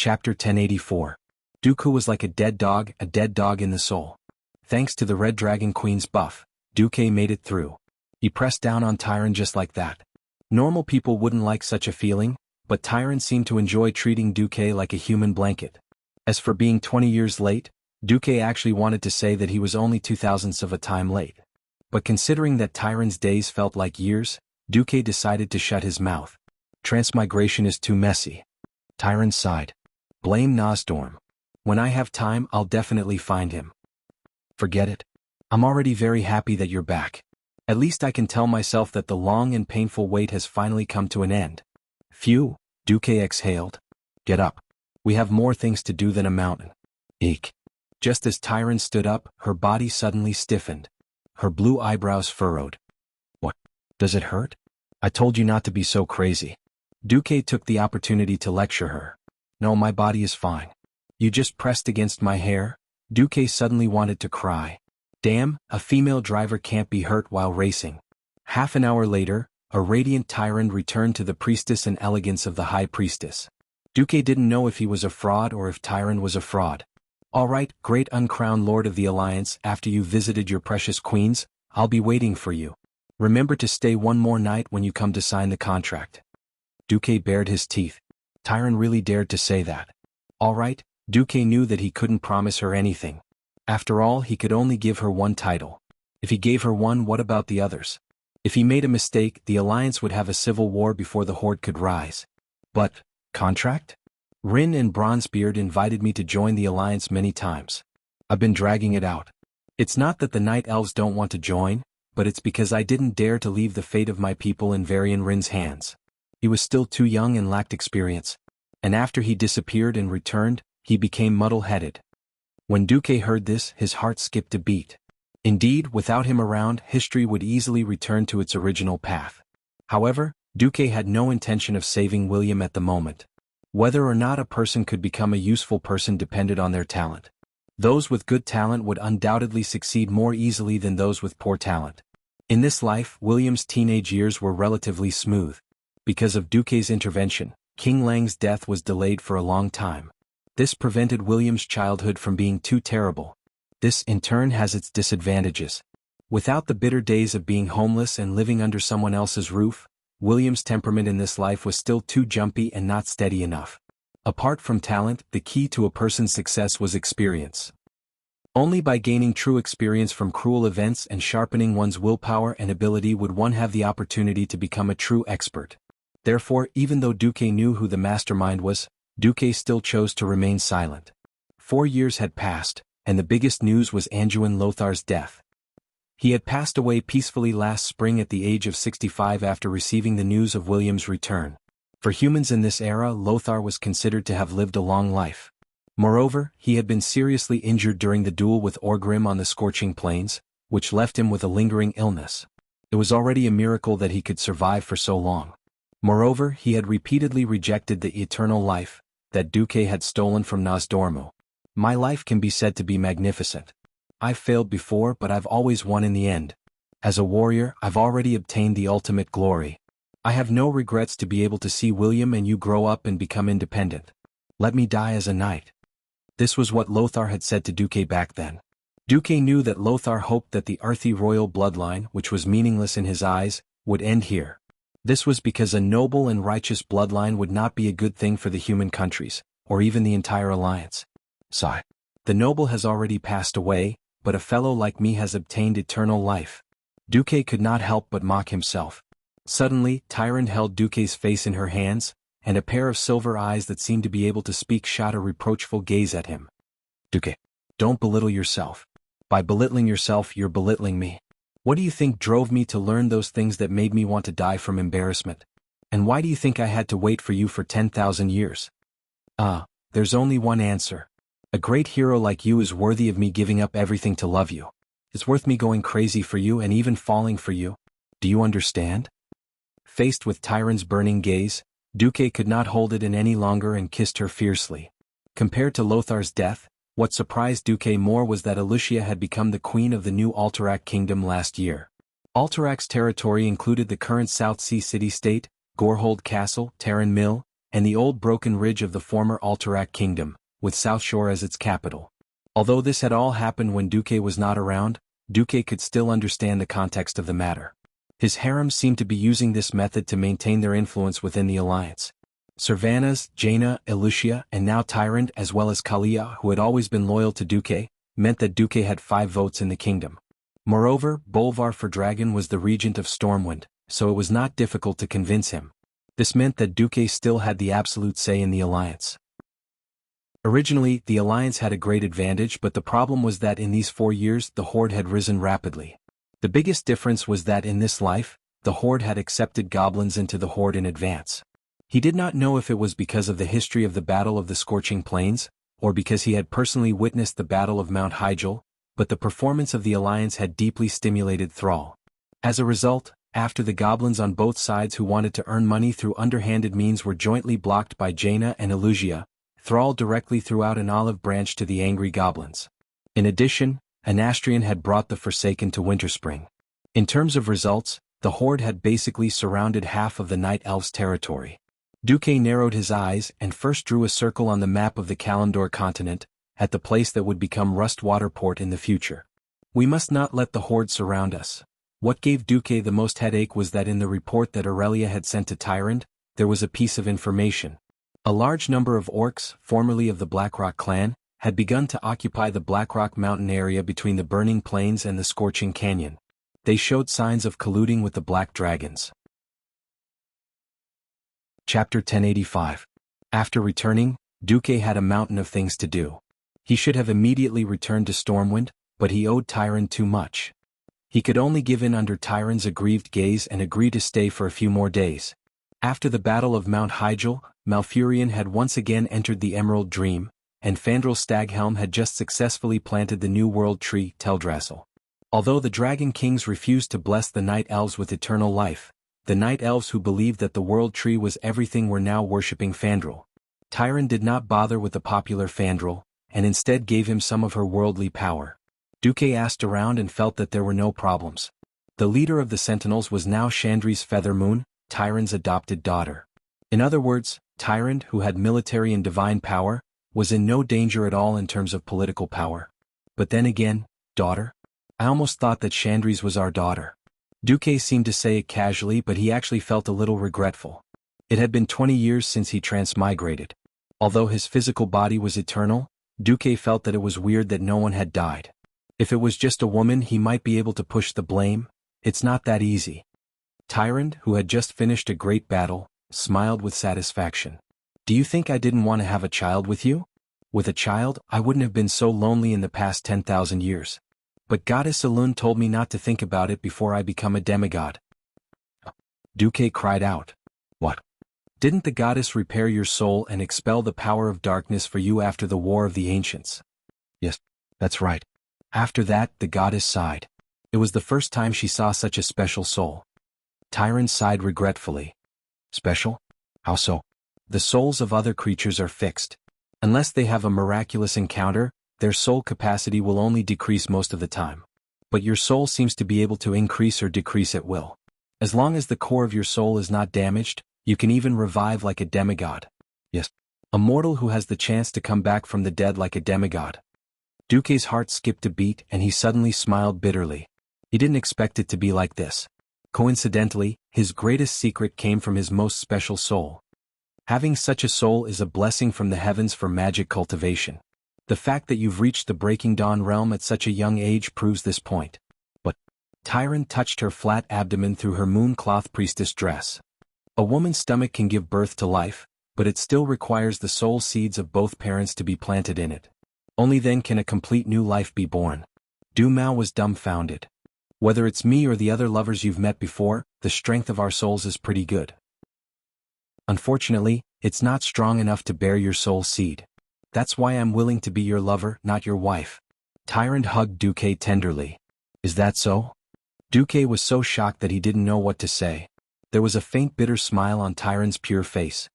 Chapter 1084. Dooku was like a dead dog in the soul. Thanks to the Red Dragon Queen's buff, Dooku made it through. He pressed down on Tyron just like that. Normal people wouldn't like such a feeling, but Tyron seemed to enjoy treating Dooku like a human blanket. As for being 20 years late, Dooku actually wanted to say that he was only 2/1000ths of a time late. But considering that Tyron's days felt like years, Dooku decided to shut his mouth. Transmigration is too messy. Tyron sighed. Blame Nosdorm. When I have time, I'll definitely find him. Forget it. I'm already very happy that you're back. At least I can tell myself that the long and painful wait has finally come to an end. Phew, Dooku exhaled. Get up. We have more things to do than a mountain. Eek. Just as Tyron stood up, her body suddenly stiffened. Her blue eyebrows furrowed. What? Does it hurt? I told you not to be so crazy. Dooku took the opportunity to lecture her. No, my body is fine. You just pressed against my hair? Dooku suddenly wanted to cry. Damn, a female driver can't be hurt while racing. Half an hour later, a radiant Tyron returned to the priestess and elegance of the high priestess. Dooku didn't know if he was a fraud or if Tyron was a fraud. Alright, great uncrowned lord of the Alliance, after you visited your precious queens, I'll be waiting for you. Remember to stay one more night when you come to sign the contract. Dooku bared his teeth. Tyron really dared to say that. Alright, Dooku knew that he couldn't promise her anything. After all, he could only give her one title. If he gave her one, what about the others? If he made a mistake, the Alliance would have a civil war before the Horde could rise. But, contract? Rin and Bronzebeard invited me to join the Alliance many times. I've been dragging it out. It's not that the Night Elves don't want to join, but it's because I didn't dare to leave the fate of my people in Varian Rin's hands. He was still too young and lacked experience. And after he disappeared and returned, he became muddle-headed. When Dooku heard this, his heart skipped a beat. Indeed, without him around, history would easily return to its original path. However, Dooku had no intention of saving William at the moment. Whether or not a person could become a useful person depended on their talent. Those with good talent would undoubtedly succeed more easily than those with poor talent. In this life, William's teenage years were relatively smooth. Because of Dooku's intervention, King Lang's death was delayed for a long time. This prevented William's childhood from being too terrible. This, in turn, has its disadvantages. Without the bitter days of being homeless and living under someone else's roof, William's temperament in this life was still too jumpy and not steady enough. Apart from talent, the key to a person's success was experience. Only by gaining true experience from cruel events and sharpening one's willpower and ability would one have the opportunity to become a true expert. Therefore, even though Dooku knew who the mastermind was, Dooku still chose to remain silent. 4 years had passed, and the biggest news was Anduin Lothar's death. He had passed away peacefully last spring at the age of 65 after receiving the news of William's return. For humans in this era, Lothar was considered to have lived a long life. Moreover, he had been seriously injured during the duel with Orgrim on the Scorching Plains, which left him with a lingering illness. It was already a miracle that he could survive for so long. Moreover, he had repeatedly rejected the eternal life that Dooku had stolen from Nosdormu. My life can be said to be magnificent. I've failed before, but I've always won in the end. As a warrior, I've already obtained the ultimate glory. I have no regrets to be able to see William and you grow up and become independent. Let me die as a knight. This was what Lothar had said to Dooku back then. Dooku knew that Lothar hoped that the earthy royal bloodline, which was meaningless in his eyes, would end here. This was because a noble and righteous bloodline would not be a good thing for the human countries, or even the entire alliance. Sigh. The noble has already passed away, but a fellow like me has obtained eternal life. Dooku could not help but mock himself. Suddenly, Tyron held Dooku's face in her hands, and a pair of silver eyes that seemed to be able to speak shot a reproachful gaze at him. Dooku, don't belittle yourself. By belittling yourself, you're belittling me. What do you think drove me to learn those things that made me want to die from embarrassment? And why do you think I had to wait for you for 10,000 years? There's only one answer. A great hero like you is worthy of me giving up everything to love you. It's worth me going crazy for you and even falling for you. Do you understand? Faced with Tyron's burning gaze, Dooku could not hold it in any longer and kissed her fiercely. Compared to Lothar's death, what surprised Dooku more was that Alucia had become the queen of the new Alterac kingdom last year. Altarac's territory included the current South Sea city-state, Gorehold Castle, Terran Mill, and the old broken ridge of the former Alterac kingdom, with South Shore as its capital. Although this had all happened when Duque was not around, Duque could still understand the context of the matter. His harem seemed to be using this method to maintain their influence within the alliance. Servanas, Jaina, Elucia, and now Tyrant as well as Kalia, who had always been loyal to Duque, meant that Duque had 5 votes in the kingdom. Moreover, Bolvar for Dragon was the regent of Stormwind, so it was not difficult to convince him. This meant that Duque still had the absolute say in the alliance. Originally, the alliance had a great advantage, but the problem was that in these 4 years the Horde had risen rapidly. The biggest difference was that in this life, the Horde had accepted goblins into the Horde in advance. He did not know if it was because of the history of the Battle of the Scorching Plains, or because he had personally witnessed the Battle of Mount Hyjal, but the performance of the alliance had deeply stimulated Thrall. As a result, after the goblins on both sides who wanted to earn money through underhanded means were jointly blocked by Jaina and Elucia, Thrall directly threw out an olive branch to the angry goblins. In addition, Anastrian had brought the Forsaken to Winterspring. In terms of results, the Horde had basically surrounded half of the Night Elves' territory. Duque narrowed his eyes and first drew a circle on the map of the Kalimdor continent, at the place that would become Rustwater Port in the future. We must not let the Horde surround us. What gave Duque the most headache was that in the report that Aurelia had sent to Tyrant, there was a piece of information. A large number of orcs, formerly of the Blackrock clan, had begun to occupy the Blackrock mountain area between the Burning Plains and the Scorching Canyon. They showed signs of colluding with the Black Dragons. Chapter 1085. After returning, Duque had a mountain of things to do. He should have immediately returned to Stormwind, but he owed Tyrant too much. He could only give in under Tyrant's aggrieved gaze and agree to stay for a few more days. After the Battle of Mount Hyjal, Malfurion had once again entered the Emerald Dream, and Fandral Staghelm had just successfully planted the New World Tree, Teldrassil. Although the Dragon Kings refused to bless the Night Elves with eternal life, the Night Elves who believed that the World Tree was everything were now worshipping Fandral. Tyrant did not bother with the popular Fandral, and instead gave him some of her worldly power. Duque asked around and felt that there were no problems. The leader of the Sentinels was now Chandri's Feathermoon, Tyrant's adopted daughter. In other words, Tyrant, who had military and divine power, was in no danger at all in terms of political power. But then again, daughter? I almost thought that Chandri's was our daughter. Duque seemed to say it casually, but he actually felt a little regretful. It had been 20 years since he transmigrated. Although his physical body was eternal, Duque felt that it was weird that no one had died. If it was just a woman, he might be able to push the blame. It's not that easy. Tyrant, who had just finished a great battle, smiled with satisfaction. Do you think I didn't want to have a child with you? With a child, I wouldn't have been so lonely in the past 10,000 years. But Goddess Elune told me not to think about it before I become a demigod. Duque cried out. What? Didn't the goddess repair your soul and expel the power of darkness for you after the War of the Ancients? Yes, that's right. After that, the goddess sighed. It was the first time she saw such a special soul. Tyrant sighed regretfully. Special? How so? The souls of other creatures are fixed. Unless they have a miraculous encounter, their soul capacity will only decrease most of the time. But your soul seems to be able to increase or decrease at will. As long as the core of your soul is not damaged, you can even revive like a demigod. Yes, a mortal who has the chance to come back from the dead like a demigod. Duque's heart skipped a beat and he suddenly smiled bitterly. He didn't expect it to be like this. Coincidentally, his greatest secret came from his most special soul. Having such a soul is a blessing from the heavens for magic cultivation. The fact that you've reached the Breaking Dawn realm at such a young age proves this point. But Tyrant touched her flat abdomen through her mooncloth priestess dress. A woman's stomach can give birth to life, but it still requires the soul seeds of both parents to be planted in it. Only then can a complete new life be born. Du Mao was dumbfounded. Whether it's me or the other lovers you've met before, the strength of our souls is pretty good. Unfortunately, it's not strong enough to bear your soul seed. That's why I'm willing to be your lover, not your wife. Tyrant hugged Duque tenderly. Is that so? Duque was so shocked that he didn't know what to say. There was a faint bitter smile on Tyrant's pure face.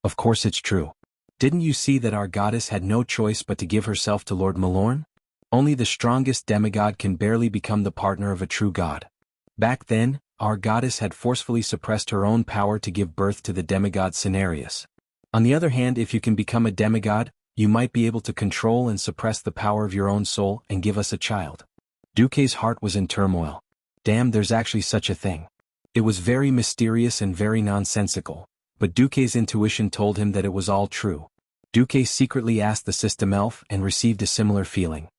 Of course it's true. Didn't you see that our goddess had no choice but to give herself to Lord Malorn? Only the strongest demigod can barely become the partner of a true god. Back then, our goddess had forcefully suppressed her own power to give birth to the demigod Cenarius. On the other hand, if you can become a demigod, you might be able to control and suppress the power of your own soul and give us a child. Duque's heart was in turmoil. Damn, there's actually such a thing. It was very mysterious and very nonsensical, but Duque's intuition told him that it was all true. Duque secretly asked the system elf and received a similar feeling.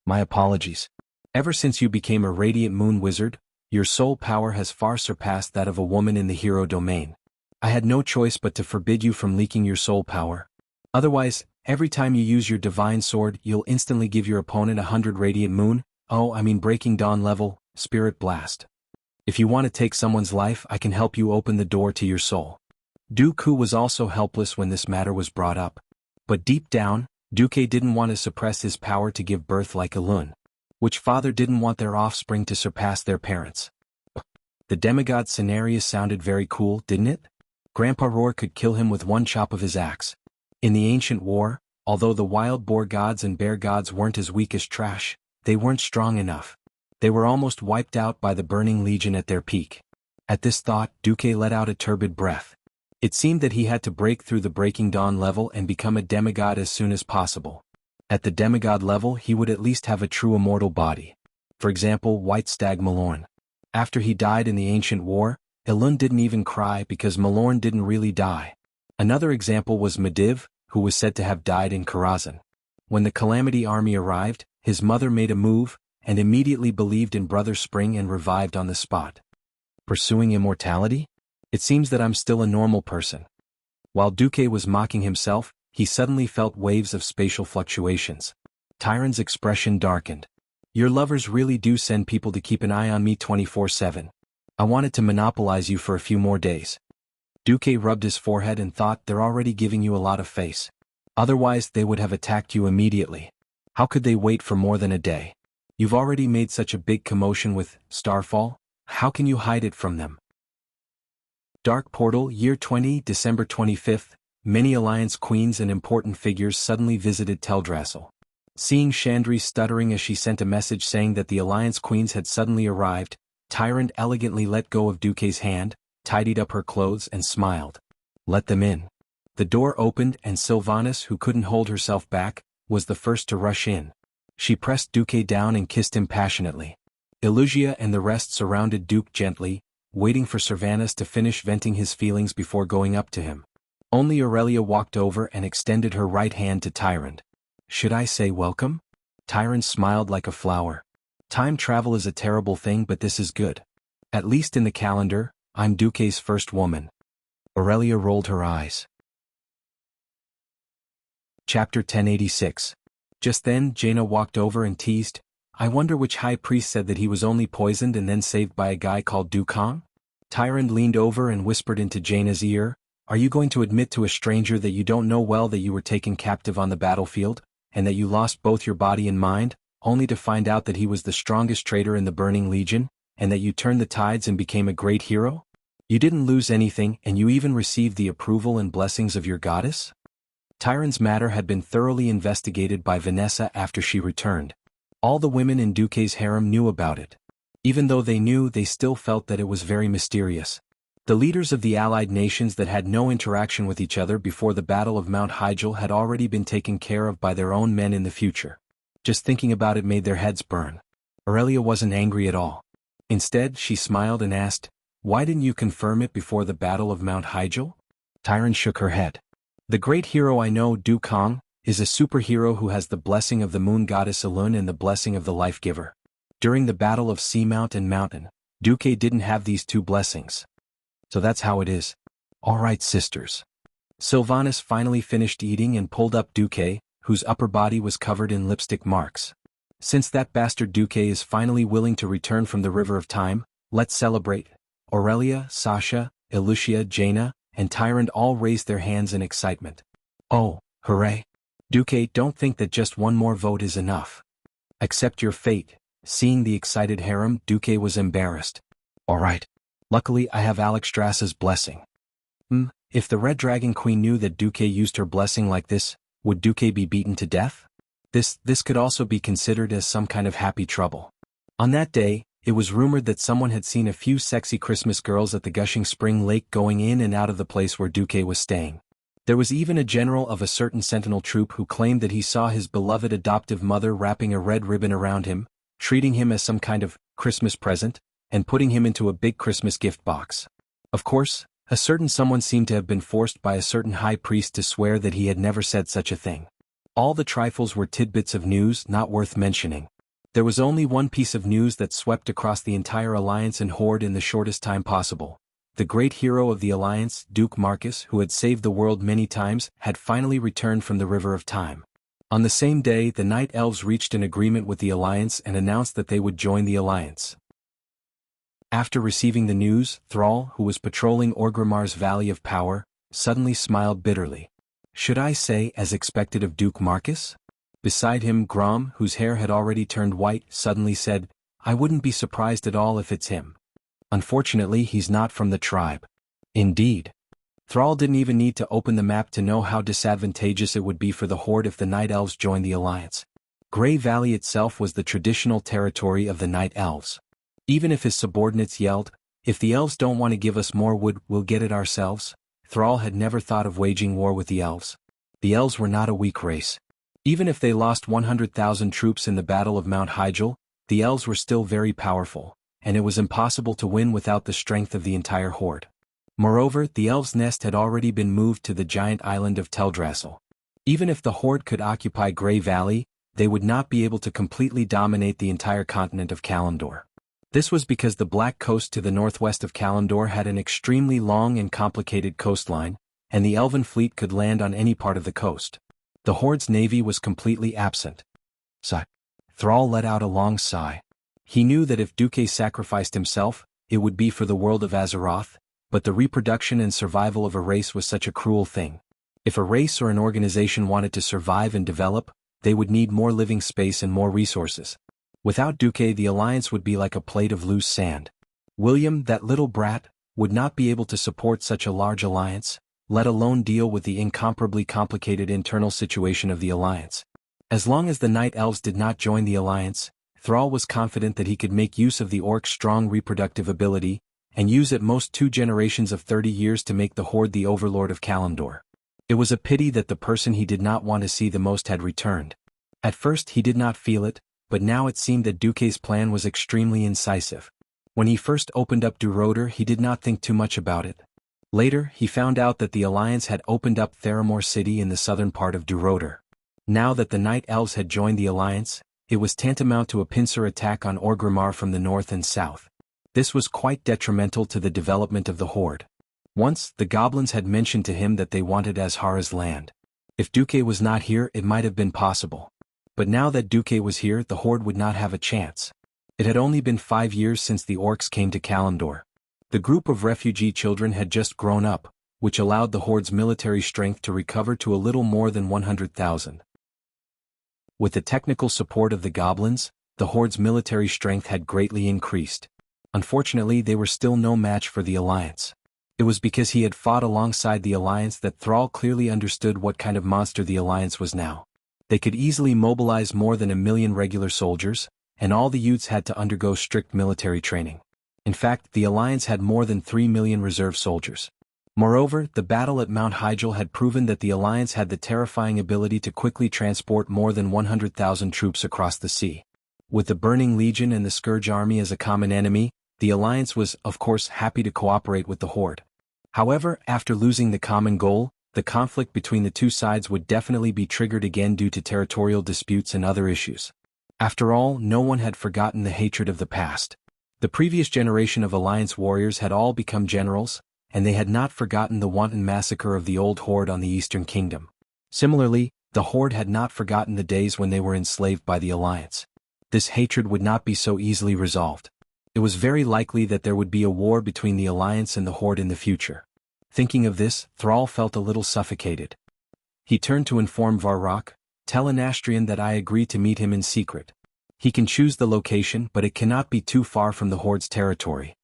My apologies. Ever since you became a radiant moon wizard, your soul power has far surpassed that of a woman in the hero domain. I had no choice but to forbid you from leaking your soul power. Otherwise, every time you use your divine sword, you'll instantly give your opponent 100 radiant moon, breaking dawn level, spirit blast. If you want to take someone's life, I can help you open the door to your soul. Duque was also helpless when this matter was brought up. But deep down, Duque didn't want to suppress his power to give birth like Elun. Which father didn't want their offspring to surpass their parents? The demigod scenario sounded very cool, didn't it? Grandpa Roar could kill him with one chop of his axe. In the ancient war, although the wild boar gods and bear gods weren't as weak as trash, they weren't strong enough. They were almost wiped out by the Burning Legion at their peak. At this thought, Duque let out a turbid breath. It seemed that he had to break through the Breaking Dawn level and become a demigod as soon as possible. At the demigod level, he would at least have a true immortal body. For example, White Stag Malorn. After he died in the ancient war, Elun didn't even cry because Malorn didn't really die. Another example was Medivh, who was said to have died in Karazhan. When the Calamity army arrived, his mother made a move, and immediately believed in Brother Spring and revived on the spot. Pursuing immortality? It seems that I'm still a normal person. While Duque was mocking himself, he suddenly felt waves of spatial fluctuations. Tyron's expression darkened. Your lovers really do send people to keep an eye on me 24/7. I wanted to monopolize you for a few more days. Duque rubbed his forehead and thought, they're already giving you a lot of face. Otherwise they would have attacked you immediately. How could they wait for more than a day? You've already made such a big commotion with Starfall. How can you hide it from them? Dark Portal, Year 20, December 25th. Many Alliance queens and important figures suddenly visited Teldrassil. Seeing Chandri stuttering as she sent a message saying that the Alliance queens had suddenly arrived, Tyrant elegantly let go of Duque's hand, tidied up her clothes and smiled. Let them in. The door opened and Sylvanas, who couldn't hold herself back, was the first to rush in. She pressed Duque down and kissed him passionately. Illusia and the rest surrounded Duque gently, waiting for Sylvanas to finish venting his feelings before going up to him. Only Aurelia walked over and extended her right hand to Tyrant. Should I say welcome? Tyrant smiled like a flower. Time travel is a terrible thing, but this is good. At least in the calendar, I'm Duque's first woman. Aurelia rolled her eyes. Chapter 1086. Just then, Jaina walked over and teased, I wonder which high priest said that he was only poisoned and then saved by a guy called Dukong? Tyrant leaned over and whispered into Jaina's ear, Are you going to admit to a stranger that you don't know well that you were taken captive on the battlefield, and that you lost both your body and mind, only to find out that he was the strongest traitor in the Burning Legion, and that you turned the tides and became a great hero? You didn't lose anything, and you even received the approval and blessings of your goddess? Tyrant's matter had been thoroughly investigated by Vanessa after she returned. All the women in Duque's harem knew about it. Even though they knew, they still felt that it was very mysterious. The leaders of the allied nations that had no interaction with each other before the Battle of Mount Hyjal had already been taken care of by their own men in the future. Just thinking about it made their heads burn. Aurelia wasn't angry at all. Instead, she smiled and asked, Why didn't you confirm it before the Battle of Mount Hyjal? Tyrant shook her head. The great hero I know, Dukong, is a superhero who has the blessing of the moon goddess Elun and the blessing of the life giver. During the Battle of Seamount and Mountain, Duque didn't have these two blessings. So that's how it is. All right, sisters. Sylvanas finally finished eating and pulled up Duque, whose upper body was covered in lipstick marks. Since that bastard Duque is finally willing to return from the River of Time, let's celebrate. Aurelia, Sasha, Illusia, Jaina, and Tyrant all raised their hands in excitement. Oh, hooray. Duque, don't think that just one more vote is enough. Accept your fate. Seeing the excited harem, Duque was embarrassed. All right. Luckily, I have Alexstrasza's blessing. If the Red Dragon Queen knew that Duque used her blessing like this, would Duque be beaten to death? This could also be considered as some kind of happy trouble. On that day, it was rumored that someone had seen a few sexy Christmas girls at the gushing spring lake going in and out of the place where Duque was staying. There was even a general of a certain sentinel troop who claimed that he saw his beloved adoptive mother wrapping a red ribbon around him, treating him as some kind of Christmas present, and putting him into a big Christmas gift box. Of course, a certain someone seemed to have been forced by a certain high priest to swear that he had never said such a thing. All the trifles were tidbits of news not worth mentioning. There was only one piece of news that swept across the entire Alliance and Horde in the shortest time possible. The great hero of the Alliance, Duke Marcus, who had saved the world many times, had finally returned from the River of Time. On the same day, the Night Elves reached an agreement with the Alliance and announced that they would join the Alliance. After receiving the news, Thrall, who was patrolling Orgrimmar's Valley of Power, suddenly smiled bitterly. Should I say as expected of Duke Marcus? Beside him, Grom, whose hair had already turned white, suddenly said, I wouldn't be surprised at all if it's him. Unfortunately, he's not from the tribe. Indeed. Thrall didn't even need to open the map to know how disadvantageous it would be for the Horde if the Night Elves joined the Alliance. Grey Valley itself was the traditional territory of the Night Elves. Even if his subordinates yelled, if the elves don't want to give us more wood, we'll get it ourselves, Thrall had never thought of waging war with the elves. The elves were not a weak race. Even if they lost 100,000 troops in the Battle of Mount Hyjal, the elves were still very powerful, and it was impossible to win without the strength of the entire horde. Moreover, the elves' nest had already been moved to the giant island of Teldrassil. Even if the horde could occupy Grey Valley, they would not be able to completely dominate the entire continent of Kalimdor. This was because the Black Coast to the northwest of Kalimdor had an extremely long and complicated coastline, and the elven fleet could land on any part of the coast. The Horde's navy was completely absent. Thrall let out a long sigh. He knew that if Duque sacrificed himself, it would be for the world of Azeroth, but the reproduction and survival of a race was such a cruel thing. If a race or an organization wanted to survive and develop, they would need more living space and more resources. Without Duque, the Alliance would be like a plate of loose sand. William, that little brat, would not be able to support such a large alliance, let alone deal with the incomparably complicated internal situation of the Alliance. As long as the Night Elves did not join the Alliance, Thrall was confident that he could make use of the Orc's strong reproductive ability, and use at most 2 generations of 30 years to make the Horde the Overlord of Kalimdor. It was a pity that the person he did not want to see the most had returned. At first he did not feel it, but now it seemed that Duque's plan was extremely incisive. When he first opened up Duroder, he did not think too much about it. Later, he found out that the Alliance had opened up Theramore City in the southern part of Duroder. Now that the Night Elves had joined the Alliance, it was tantamount to a pincer attack on Orgrimmar from the north and south. This was quite detrimental to the development of the Horde. Once, the goblins had mentioned to him that they wanted Azhara's land. If Duque was not here, it might have been possible. But now that Duque was here, the Horde would not have a chance. It had only been 5 years since the orcs came to Kalimdor. The group of refugee children had just grown up, which allowed the Horde's military strength to recover to a little more than 100,000. With the technical support of the goblins, the Horde's military strength had greatly increased. Unfortunately, they were still no match for the Alliance. It was because he had fought alongside the Alliance that Thrall clearly understood what kind of monster the Alliance was now. They could easily mobilize more than 1 million regular soldiers, and all the youths had to undergo strict military training. In fact, the Alliance had more than 3 million reserve soldiers. Moreover, the battle at Mount Hyjal had proven that the Alliance had the terrifying ability to quickly transport more than 100,000 troops across the sea. With the Burning Legion and the Scourge Army as a common enemy, the Alliance was, of course, happy to cooperate with the Horde. However, after losing the common goal, the conflict between the two sides would definitely be triggered again due to territorial disputes and other issues. After all, no one had forgotten the hatred of the past. The previous generation of Alliance warriors had all become generals, and they had not forgotten the wanton massacre of the old Horde on the Eastern Kingdom. Similarly, the Horde had not forgotten the days when they were enslaved by the Alliance. This hatred would not be so easily resolved. It was very likely that there would be a war between the Alliance and the Horde in the future. Thinking of this, Thrall felt a little suffocated. He turned to inform Varrock, "Tell Anastrian that I agree to meet him in secret. He can choose the location, but it cannot be too far from the Horde's territory."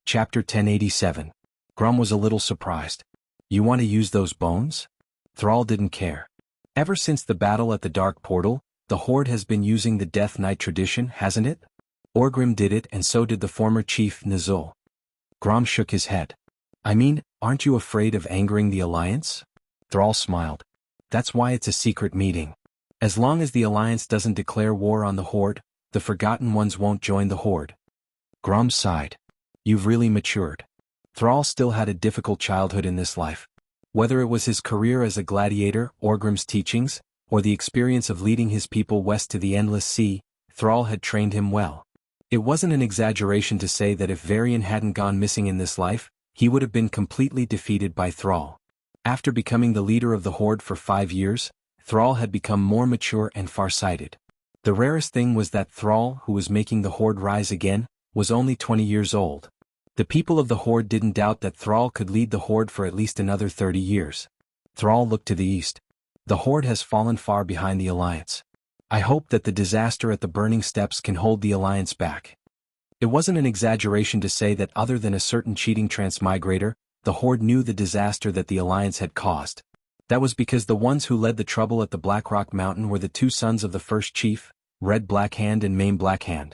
Chapter 1087. Grum was a little surprised. "You want to use those bones?" Thrall didn't care. Ever since the battle at the Dark Portal, the Horde has been using the Death Knight tradition, hasn't it? Orgrim did it, and so did the former chief Nizul. Grom shook his head. I mean, aren't you afraid of angering the Alliance? Thrall smiled. That's why it's a secret meeting. As long as the Alliance doesn't declare war on the Horde, the Forgotten Ones won't join the Horde. Grom sighed. You've really matured. Thrall still had a difficult childhood in this life. Whether it was his career as a gladiator, Orgrim's teachings, or the experience of leading his people west to the Endless Sea, Thrall had trained him well. It wasn't an exaggeration to say that if Varian hadn't gone missing in this life, he would have been completely defeated by Thrall. After becoming the leader of the Horde for 5 years, Thrall had become more mature and far-sighted. The rarest thing was that Thrall, who was making the Horde rise again, was only 20 years old. The people of the Horde didn't doubt that Thrall could lead the Horde for at least another 30 years. Thrall looked to the east. The Horde has fallen far behind the Alliance. I hope that the disaster at the Burning Steps can hold the Alliance back. It wasn't an exaggeration to say that other than a certain cheating transmigrator, the Horde knew the disaster that the Alliance had caused. That was because the ones who led the trouble at the Blackrock Mountain were the 2 sons of the first chief, Red Blackhand and Main Blackhand.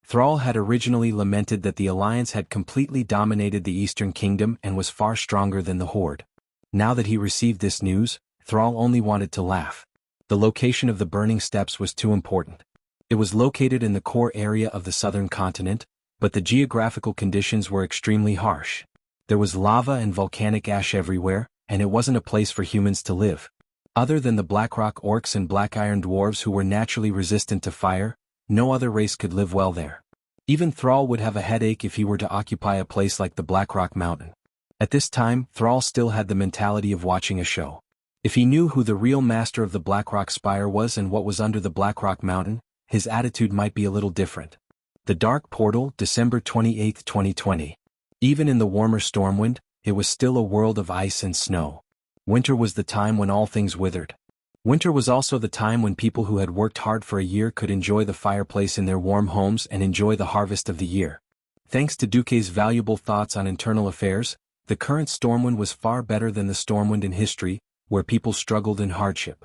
Thrall had originally lamented that the Alliance had completely dominated the Eastern Kingdom and was far stronger than the Horde. Now that he received this news, Thrall only wanted to laugh. The location of the Burning Steps was too important. It was located in the core area of the southern continent, but the geographical conditions were extremely harsh. There was lava and volcanic ash everywhere, and it wasn't a place for humans to live. Other than the Blackrock Orcs and Black Iron Dwarves who were naturally resistant to fire, no other race could live well there. Even Thrall would have a headache if he were to occupy a place like the Blackrock Mountain. At this time, Thrall still had the mentality of watching a show. If he knew who the real master of the Blackrock Spire was and what was under the Blackrock Mountain, his attitude might be a little different. The Dark Portal, December 28, 2020. Even in the warmer Stormwind, it was still a world of ice and snow. Winter was the time when all things withered. Winter was also the time when people who had worked hard for a year could enjoy the fireplace in their warm homes and enjoy the harvest of the year. Thanks to Duque's valuable thoughts on internal affairs, the current Stormwind was far better than the Stormwind in history, where people struggled in hardship.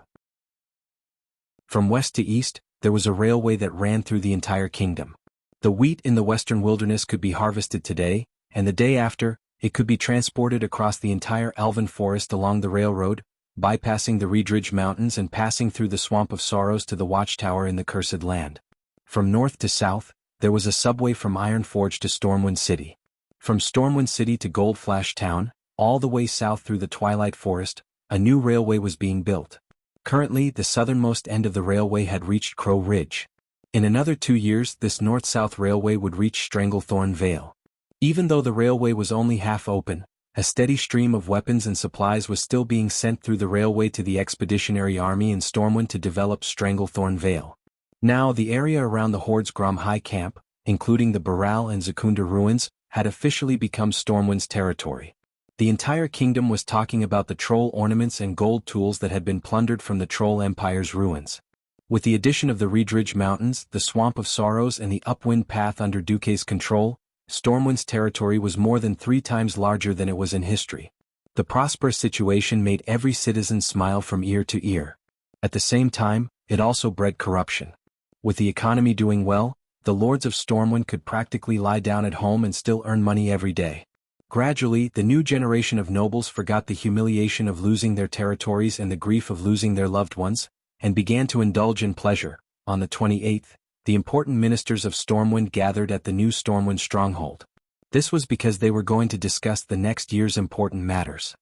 From west to east, there was a railway that ran through the entire kingdom. The wheat in the western wilderness could be harvested today, and the day after, it could be transported across the entire elven forest along the railroad, bypassing the Reedridge Mountains and passing through the Swamp of Sorrows to the Watchtower in the Cursed Land. From north to south, there was a subway from Ironforge to Stormwind City. From Stormwind City to Goldflash Town, all the way south through the Twilight Forest, a new railway was being built. Currently, the southernmost end of the railway had reached Crow Ridge. In another 2 years, this north-south railway would reach Stranglethorn Vale. Even though the railway was only half open, a steady stream of weapons and supplies was still being sent through the railway to the Expeditionary Army in Stormwind to develop Stranglethorn Vale. Now, the area around the Horde's Grom High Camp, including the Baral and Zakunda ruins, had officially become Stormwind's territory. The entire kingdom was talking about the troll ornaments and gold tools that had been plundered from the Troll Empire's ruins. With the addition of the Reedridge Mountains, the Swamp of Sorrows and the Upwind Path under Duque's control, Stormwind's territory was more than 3 times larger than it was in history. The prosperous situation made every citizen smile from ear to ear. At the same time, it also bred corruption. With the economy doing well, the lords of Stormwind could practically lie down at home and still earn money every day. Gradually, the new generation of nobles forgot the humiliation of losing their territories and the grief of losing their loved ones, and began to indulge in pleasure. On the 28th, the important ministers of Stormwind gathered at the new Stormwind stronghold. This was because they were going to discuss the next year's important matters.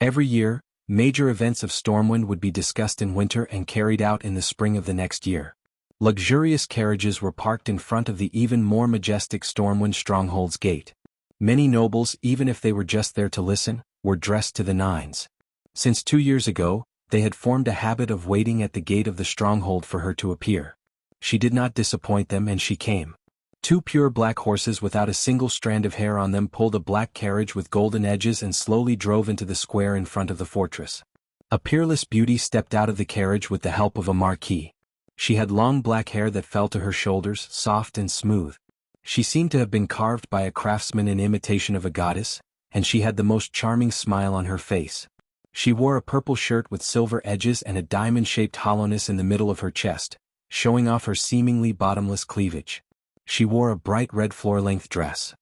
Every year, major events of Stormwind would be discussed in winter and carried out in the spring of the next year. Luxurious carriages were parked in front of the even more majestic Stormwind stronghold's gate. Many nobles, even if they were just there to listen, were dressed to the nines. Since 2 years ago, they had formed a habit of waiting at the gate of the stronghold for her to appear. She did not disappoint them and she came. 2 pure black horses without a single strand of hair on them pulled a black carriage with golden edges and slowly drove into the square in front of the fortress. A peerless beauty stepped out of the carriage with the help of a marquis. She had long black hair that fell to her shoulders, soft and smooth. She seemed to have been carved by a craftsman in imitation of a goddess, and she had the most charming smile on her face. She wore a purple shirt with silver edges and a diamond-shaped hollowness in the middle of her chest, showing off her seemingly bottomless cleavage. She wore a bright red floor-length dress.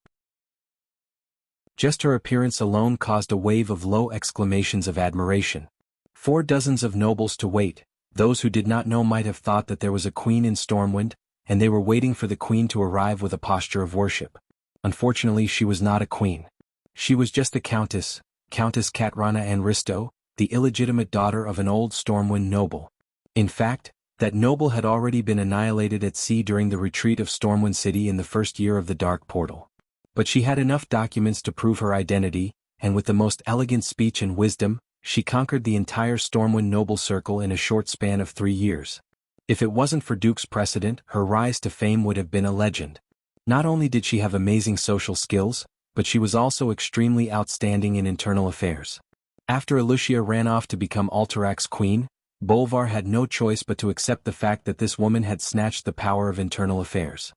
Just her appearance alone caused a wave of low exclamations of admiration. 4 dozens of nobles to wait. Those who did not know might have thought that there was a queen in Stormwind, and they were waiting for the queen to arrive with a posture of worship. Unfortunately, she was not a queen. She was just the Countess Katrana Anristo, the illegitimate daughter of an old Stormwind noble. In fact, that noble had already been annihilated at sea during the retreat of Stormwind City in the first year of the Dark Portal. But she had enough documents to prove her identity, and with the most elegant speech and wisdom, she conquered the entire Stormwind noble circle in a short span of 3 years. If it wasn't for Duke's precedent, her rise to fame would have been a legend. Not only did she have amazing social skills, but she was also extremely outstanding in internal affairs. After Alucia ran off to become Alterax's queen, Bolvar had no choice but to accept the fact that this woman had snatched the power of internal affairs.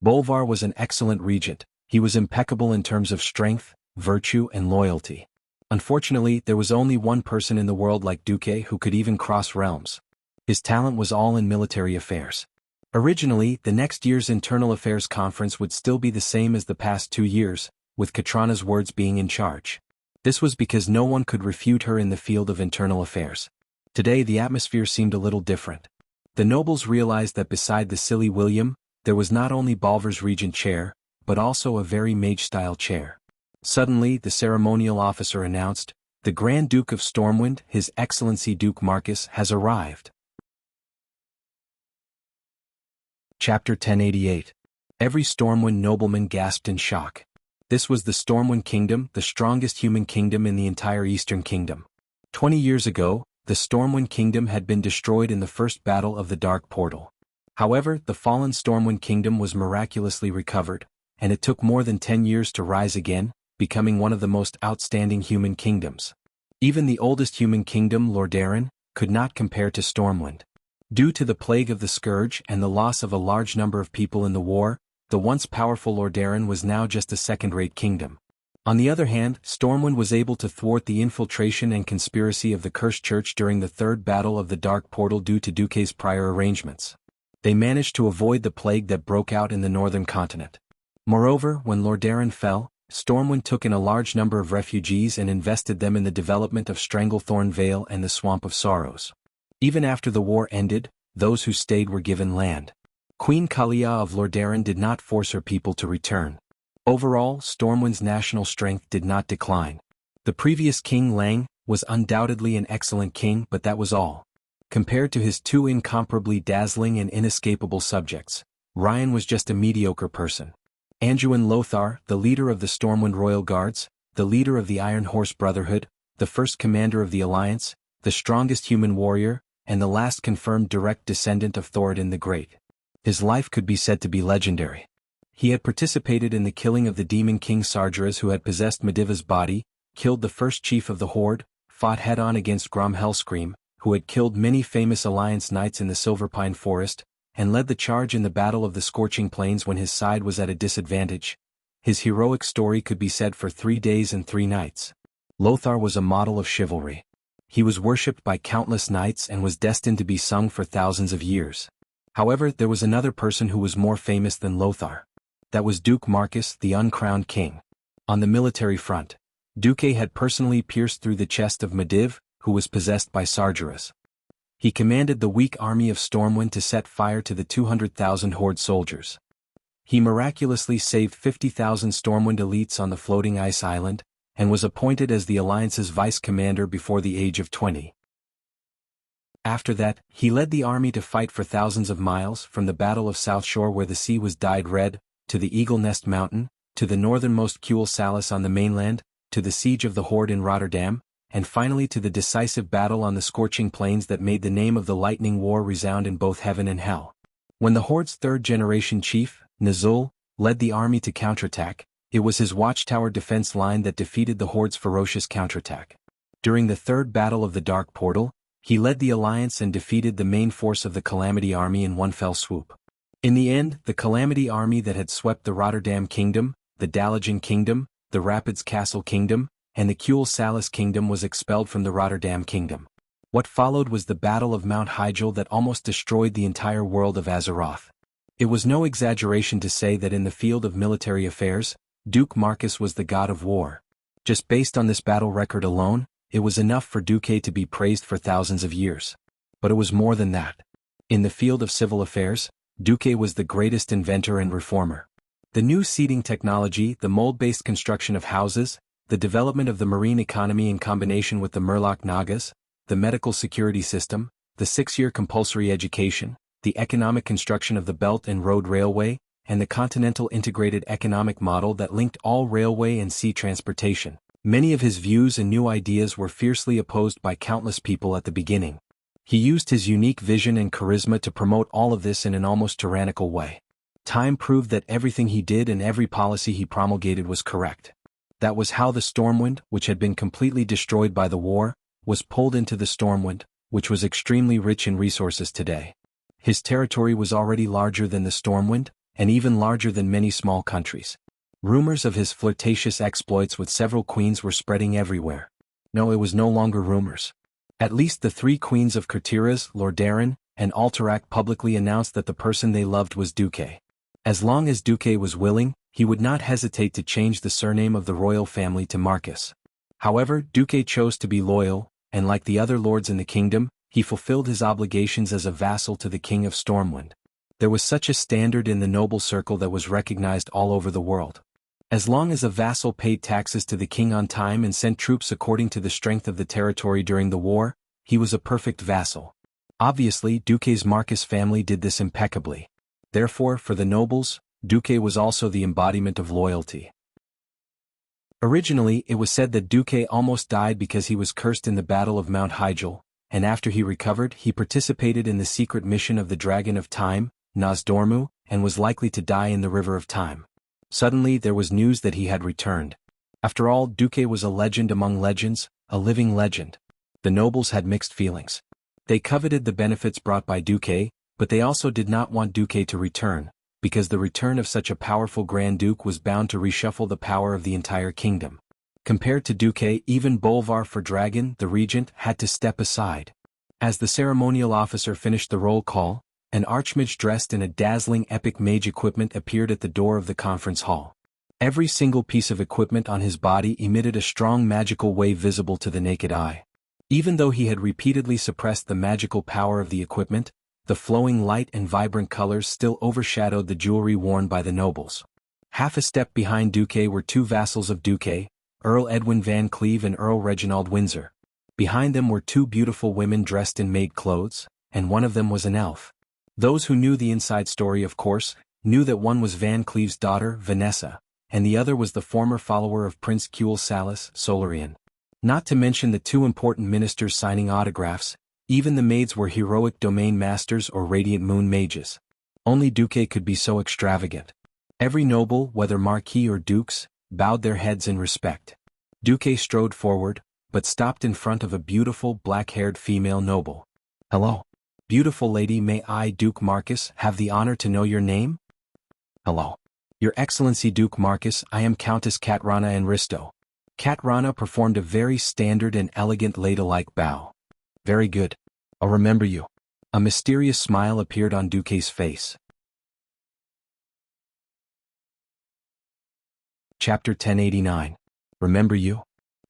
Bolvar was an excellent regent. He was impeccable in terms of strength, virtue, and loyalty. Unfortunately, there was only one person in the world like Duque who could even cross realms. His talent was all in military affairs. Originally, the next year's Internal Affairs Conference would still be the same as the past 2 years, with Katrana's words being in charge. This was because no one could refute her in the field of internal affairs. Today the atmosphere seemed a little different. The nobles realized that beside the silly William, there was not only Bolvar's regent chair, but also a very mage-style chair. Suddenly, the ceremonial officer announced, "The Grand Duke of Stormwind, His Excellency Duke Marcus, has arrived." Chapter 1088. Every Stormwind nobleman gasped in shock. This was the Stormwind Kingdom, the strongest human kingdom in the entire Eastern Kingdom. 20 years ago, the Stormwind Kingdom had been destroyed in the first battle of the Dark Portal. However, the fallen Stormwind Kingdom was miraculously recovered, and it took more than 10 years to rise again, becoming one of the most outstanding human kingdoms. Even the oldest human kingdom, Lordaeron, could not compare to Stormwind. Due to the plague of the Scourge and the loss of a large number of people in the war, the once powerful Lordaeron was now just a second-rate kingdom. On the other hand, Stormwind was able to thwart the infiltration and conspiracy of the Cursed Church during the third battle of the Dark Portal due to Duque's prior arrangements. They managed to avoid the plague that broke out in the northern continent. Moreover, when Lordaeron fell, Stormwind took in a large number of refugees and invested them in the development of Stranglethorn Vale and the Swamp of Sorrows. Even after the war ended, those who stayed were given land. Queen Kalia of Lordaeron did not force her people to return. Overall, Stormwind's national strength did not decline. The previous King Lang was undoubtedly an excellent king, but that was all. Compared to his 2 incomparably dazzling and inescapable subjects, Ryan was just a mediocre person. Anduin Lothar, the leader of the Stormwind Royal Guards, the leader of the Iron Horse Brotherhood, the first commander of the Alliance, the strongest human warrior, and the last confirmed direct descendant of Thoradin the Great. His life could be said to be legendary. He had participated in the killing of the demon king Sargeras, who had possessed Mediva's body, killed the first chief of the Horde, fought head-on against Grom Hellscream, who had killed many famous Alliance knights in the Silverpine Forest, and led the charge in the Battle of the Scorching Plains when his side was at a disadvantage. His heroic story could be said for 3 days and 3 nights. Lothar was a model of chivalry. He was worshipped by countless knights and was destined to be sung for thousands of years. However, there was another person who was more famous than Lothar. That was Duke Marcus, the uncrowned king. On the military front, Duque had personally pierced through the chest of Mediv, who was possessed by Sargeras. He commanded the weak army of Stormwind to set fire to the 200,000 Horde soldiers. He miraculously saved 50,000 Stormwind elites on the floating ice island, and was appointed as the Alliance's vice-commander before the age of 20. After that, he led the army to fight for thousands of miles, from the Battle of South Shore where the sea was dyed red, to the Eagle Nest Mountain, to the northernmost Kuel Salis on the mainland, to the siege of the Horde in Rotterdam, and finally to the decisive battle on the Scorching Plains that made the name of the Lightning War resound in both heaven and hell. When the Horde's third-generation chief, Nazul, led the army to counterattack, it was his watchtower defense line that defeated the Horde's ferocious counterattack. During the third battle of the Dark Portal, he led the Alliance and defeated the main force of the Calamity Army in one fell swoop. In the end, the Calamity Army that had swept the Rotterdam Kingdom, the Dalagen Kingdom, the Rapids Castle Kingdom, and the Kuel Salis Kingdom was expelled from the Rotterdam Kingdom. What followed was the Battle of Mount Hyjal that almost destroyed the entire world of Azeroth. It was no exaggeration to say that in the field of military affairs, Duke Marcus was the god of war. Just based on this battle record alone, it was enough for Duque to be praised for thousands of years. But it was more than that. In the field of civil affairs, Duque was the greatest inventor and reformer. The new seating technology, the mold-based construction of houses, the development of the marine economy in combination with the Murloc Nagas, the medical security system, the 6-year compulsory education, the economic construction of the Belt and Road Railway, and the continental integrated economic model that linked all railway and sea transportation. Many of his views and new ideas were fiercely opposed by countless people at the beginning. He used his unique vision and charisma to promote all of this in an almost tyrannical way. Time proved that everything he did and every policy he promulgated was correct. That was how the Stormwind, which had been completely destroyed by the war, was pulled into the Stormwind, which was extremely rich in resources today. His territory was already larger than the Stormwind, and even larger than many small countries. Rumors of his flirtatious exploits with several queens were spreading everywhere. No, it was no longer rumors. At least the 3 queens of Kurtiras, Lordaeron, and Alterac publicly announced that the person they loved was Duque. As long as Duque was willing, he would not hesitate to change the surname of the royal family to Marcus. However, Duque chose to be loyal, and like the other lords in the kingdom, he fulfilled his obligations as a vassal to the king of Stormwind. There was such a standard in the noble circle that was recognized all over the world. As long as a vassal paid taxes to the king on time and sent troops according to the strength of the territory during the war, he was a perfect vassal. Obviously, Duque's Marcus family did this impeccably. Therefore, for the nobles, Duque was also the embodiment of loyalty. Originally, it was said that Duque almost died because he was cursed in the Battle of Mount Hygel, and after he recovered, he participated in the secret mission of the Dragon of Time, Nosdormu, and was likely to die in the River of Time. Suddenly there was news that he had returned. After all, Duque was a legend among legends, a living legend. The nobles had mixed feelings. They coveted the benefits brought by Duque, but they also did not want Duque to return, because the return of such a powerful Grand Duke was bound to reshuffle the power of the entire kingdom. Compared to Duque, even Bolvar for Dragon, the regent, had to step aside. As the ceremonial officer finished the roll call, an archmage dressed in a dazzling epic mage equipment appeared at the door of the conference hall. Every single piece of equipment on his body emitted a strong magical wave visible to the naked eye. Even though he had repeatedly suppressed the magical power of the equipment, the flowing light and vibrant colors still overshadowed the jewelry worn by the nobles. Half a step behind Duque were 2 vassals of Duque, Earl Edwin Van Cleve and Earl Reginald Windsor. Behind them were 2 beautiful women dressed in maid clothes, and one of them was an elf. Those who knew the inside story, of course, knew that one was Van Cleve's daughter, Vanessa, and the other was the former follower of Prince Kuel Salus, Solarian. Not to mention the 2 important ministers signing autographs, even the maids were heroic domain masters or radiant moon mages. Only Duque could be so extravagant. Every noble, whether marquis or dukes, bowed their heads in respect. Duque strode forward, but stopped in front of a beautiful black-haired female noble. "Hello. Beautiful lady, may I, Duke Marcus, have the honor to know your name?" "Hello. Your Excellency Duke Marcus, I am Countess Katrana Enristo." Katrana performed a very standard and elegant ladylike bow. "Very good. I'll remember you." A mysterious smile appeared on Duque's face. Chapter 1089. Remember you?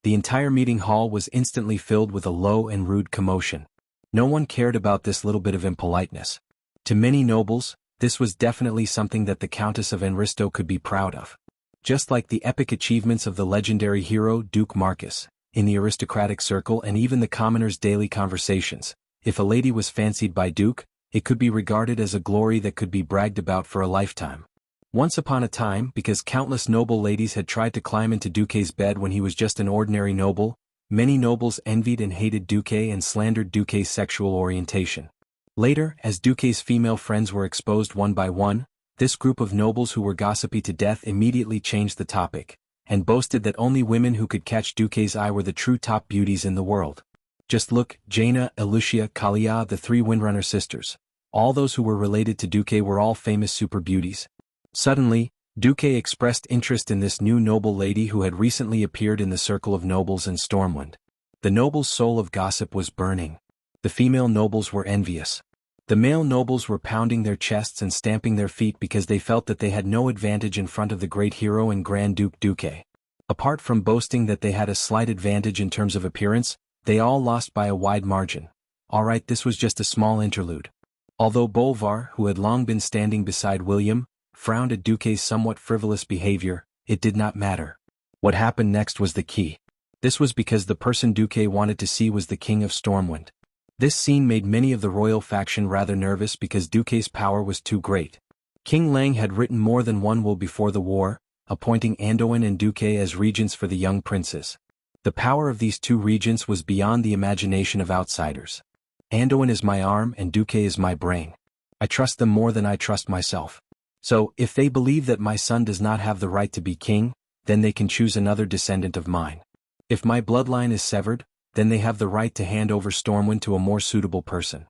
The entire meeting hall was instantly filled with a low and rude commotion. No one cared about this little bit of impoliteness. To many nobles, this was definitely something that the Countess of Enristo could be proud of. Just like the epic achievements of the legendary hero Duke Marcus, in the aristocratic circle and even the commoners' daily conversations, if a lady was fancied by Duke, it could be regarded as a glory that could be bragged about for a lifetime. Once upon a time, because countless noble ladies had tried to climb into Duque's bed when he was just an ordinary noble, many nobles envied and hated Duque and slandered Duque's sexual orientation. Later, as Duque's female friends were exposed one by one, this group of nobles who were gossipy to death immediately changed the topic, and boasted that only women who could catch Duque's eye were the true top beauties in the world. Just look, Jaina, Elucia, Kalia, the 3 Windrunner sisters. All those who were related to Duque were all famous super beauties. Suddenly, Duque expressed interest in this new noble lady who had recently appeared in the circle of nobles in Stormwind. The noble's soul of gossip was burning. The female nobles were envious. The male nobles were pounding their chests and stamping their feet because they felt that they had no advantage in front of the great hero and Grand Duke Duque. Apart from boasting that they had a slight advantage in terms of appearance, they all lost by a wide margin. Alright, this was just a small interlude. Although Bolvar, who had long been standing beside William, frowned at Duque's somewhat frivolous behavior, it did not matter. What happened next was the key. This was because the person Duque wanted to see was the King of Stormwind. This scene made many of the royal faction rather nervous because Duque's power was too great. King Lang had written more than one will before the war, appointing Anduin and Duque as regents for the young princes. The power of these two regents was beyond the imagination of outsiders. Anduin is my arm and Duque is my brain. I trust them more than I trust myself. So, if they believe that my son does not have the right to be king, then they can choose another descendant of mine. If my bloodline is severed, then they have the right to hand over Stormwind to a more suitable person.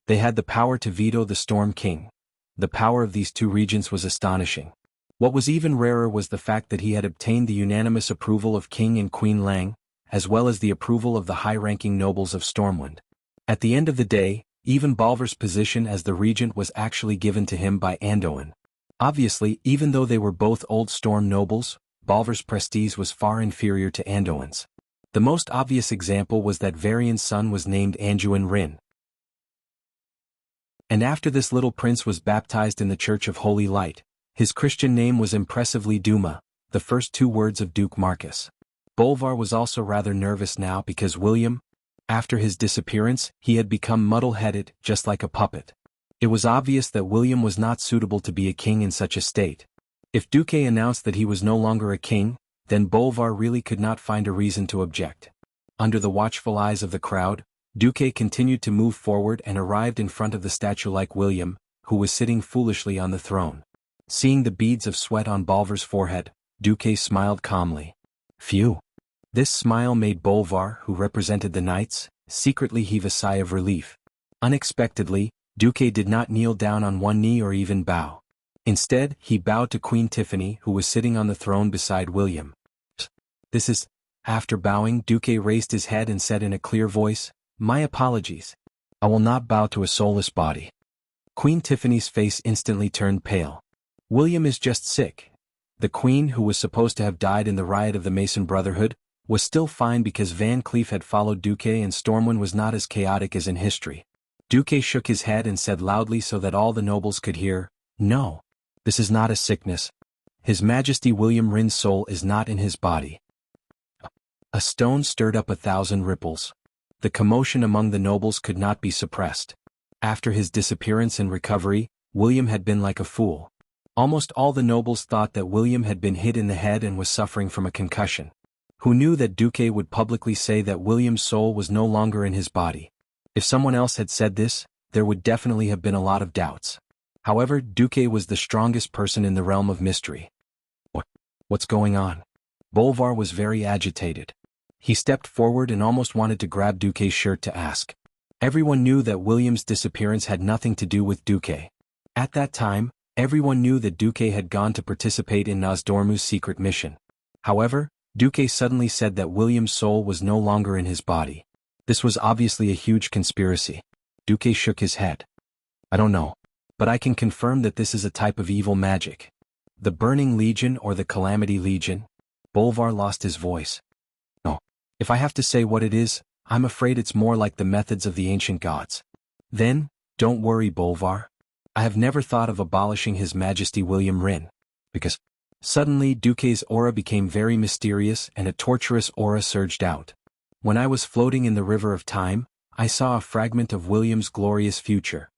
They had the power to veto the Storm King. The power of these two regents was astonishing. What was even rarer was the fact that he had obtained the unanimous approval of King and Queen Lang, as well as the approval of the high-ranking nobles of Stormwind. At the end of the day, even Bolvar's position as the regent was actually given to him by Anduin. Obviously, even though they were both old Storm nobles, Bolvar's prestige was far inferior to Anduin's. The most obvious example was that Varian's son was named Anduin Rin. And after this little prince was baptized in the Church of Holy Light, his Christian name was impressively Duma, the first two words of Duke Marcus. Bolvar was also rather nervous now because William, after his disappearance, he had become muddle-headed, just like a puppet. It was obvious that William was not suitable to be a king in such a state. If Duque announced that he was no longer a king, then Bolvar really could not find a reason to object. Under the watchful eyes of the crowd, Duque continued to move forward and arrived in front of the statue like William, who was sitting foolishly on the throne. Seeing the beads of sweat on Bolvar's forehead, Duque smiled calmly. Phew. This smile made Bolvar, who represented the knights, secretly heave a sigh of relief. Unexpectedly, Duque did not kneel down on one knee or even bow. Instead, he bowed to Queen Tiffany, who was sitting on the throne beside William. This is... After bowing, Duque raised his head and said in a clear voice, "My apologies. I will not bow to a soulless body." Queen Tiffany's face instantly turned pale. William is just sick. The queen, who was supposed to have died in the riot of the Mason Brotherhood, was still fine because Van Cleef had followed Duque and Stormwind was not as chaotic as in history. Duque shook his head and said loudly so that all the nobles could hear, "No. This is not a sickness. His Majesty William Rin's soul is not in his body." A stone stirred up 1,000 ripples. The commotion among the nobles could not be suppressed. After his disappearance and recovery, William had been like a fool. Almost all the nobles thought that William had been hit in the head and was suffering from a concussion. Who knew that Duque would publicly say that William's soul was no longer in his body? If someone else had said this, there would definitely have been a lot of doubts. However, Duque was the strongest person in the realm of mystery. What's going on? Bolvar was very agitated. He stepped forward and almost wanted to grab Duque's shirt to ask. Everyone knew that William's disappearance had nothing to do with Duque. At that time, everyone knew that Duque had gone to participate in Nozdormu's secret mission. However, Duque suddenly said that William's soul was no longer in his body. This was obviously a huge conspiracy. Duque shook his head. "I don't know. But I can confirm that this is a type of evil magic. The Burning Legion or the Calamity Legion?" Bolvar lost his voice. "No. If I have to say what it is, I'm afraid it's more like the methods of the ancient gods." "Then, don't worry, Bolvar. I have never thought of abolishing His Majesty William Rin. Because..." Suddenly Duque's aura became very mysterious and a torturous aura surged out. "When I was floating in the river of time, I saw a fragment of William's glorious future."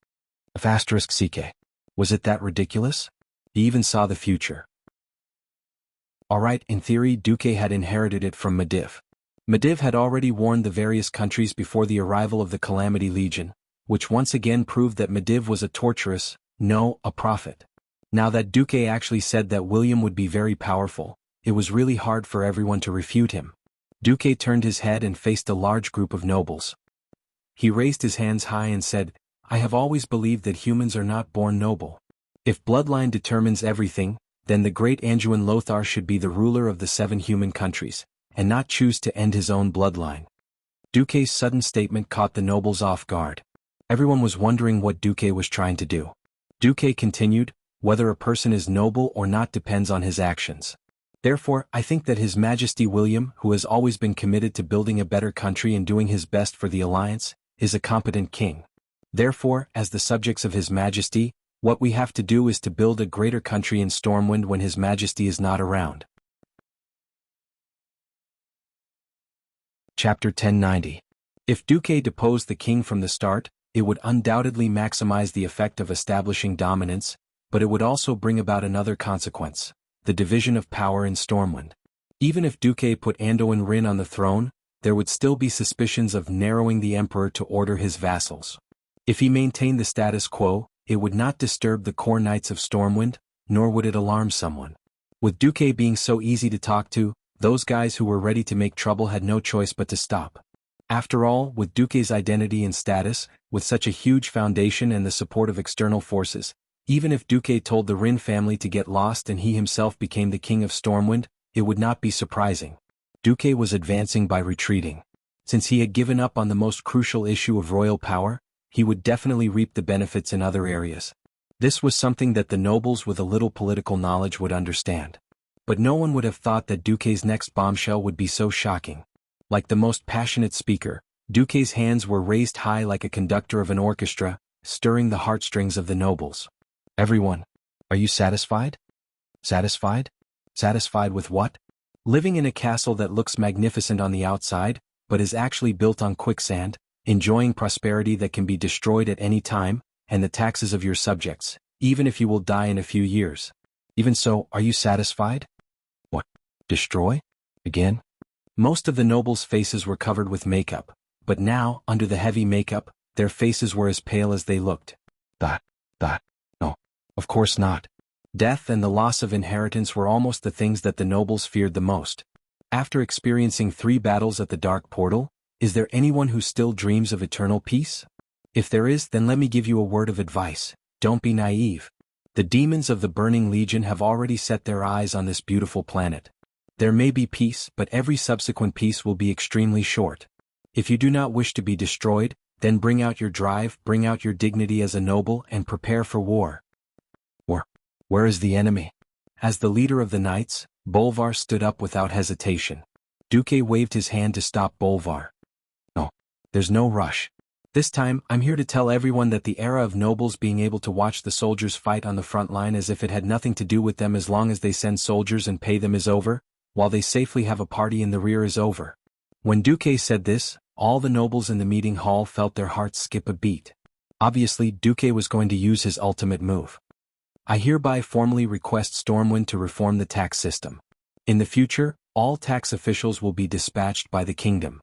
*CK. Was it that ridiculous? He even saw the future. Alright, in theory Duque had inherited it from Medivh. Medivh had already warned the various countries before the arrival of the Calamity Legion, which once again proved that Medivh was a torturous, no, a prophet. Now that Duque actually said that William would be very powerful, it was really hard for everyone to refute him. Duque turned his head and faced a large group of nobles. He raised his hands high and said, "I have always believed that humans are not born noble. If bloodline determines everything, then the great Anduin Lothar should be the ruler of the 7 human countries, and not choose to end his own bloodline." Duque's sudden statement caught the nobles off guard. Everyone was wondering what Duque was trying to do. Duque continued, "Whether a person is noble or not depends on his actions. Therefore, I think that His Majesty William, who has always been committed to building a better country and doing his best for the alliance, is a competent king. Therefore, as the subjects of His Majesty, what we have to do is to build a greater country in Stormwind when His Majesty is not around. Chapter 1090. If Duque deposed the king from the start, it would undoubtedly maximize the effect of establishing dominance, but it would also bring about another consequence: the division of power in Stormwind. Even if Duque put Anduin Rin on the throne, there would still be suspicions of narrowing the emperor to order his vassals. If he maintained the status quo, it would not disturb the core knights of Stormwind, nor would it alarm someone. With Duque being so easy to talk to, those guys who were ready to make trouble had no choice but to stop. After all, with Duque's identity and status, with such a huge foundation and the support of external forces, even if Duque told the Rin family to get lost and he himself became the king of Stormwind, it would not be surprising. Duque was advancing by retreating. Since he had given up on the most crucial issue of royal power, he would definitely reap the benefits in other areas. This was something that the nobles with a little political knowledge would understand. But no one would have thought that Duque's next bombshell would be so shocking. Like the most passionate speaker, Duque's hands were raised high like a conductor of an orchestra, stirring the heartstrings of the nobles. Everyone, are you satisfied? Satisfied? Satisfied with what? Living in a castle that looks magnificent on the outside, but is actually built on quicksand, enjoying prosperity that can be destroyed at any time, and the taxes of your subjects, even if you will die in a few years. Even so, are you satisfied? What? Destroy? Again? Most of the nobles' faces were covered with makeup, but now, under the heavy makeup, their faces were as pale as they looked. No, of course not. Death and the loss of inheritance were almost the things that the nobles feared the most. After experiencing 3 battles at the Dark Portal, is there anyone who still dreams of eternal peace? If there is, then let me give you a word of advice: don't be naive. The demons of the Burning Legion have already set their eyes on this beautiful planet. There may be peace, but every subsequent peace will be extremely short. If you do not wish to be destroyed, then bring out your drive, bring out your dignity as a noble, and prepare for war. Where is the enemy? As the leader of the knights, Bolvar stood up without hesitation. Duque waved his hand to stop Bolvar. No, there's no rush. This time, I'm here to tell everyone that the era of nobles being able to watch the soldiers fight on the front line as if it had nothing to do with them as long as they send soldiers and pay them is over, while they safely have a party in the rear is over. When Duque said this, all the nobles in the meeting hall felt their hearts skip a beat. Obviously, Duque was going to use his ultimate move. I hereby formally request Stormwind to reform the tax system. In the future, all tax officials will be dispatched by the kingdom.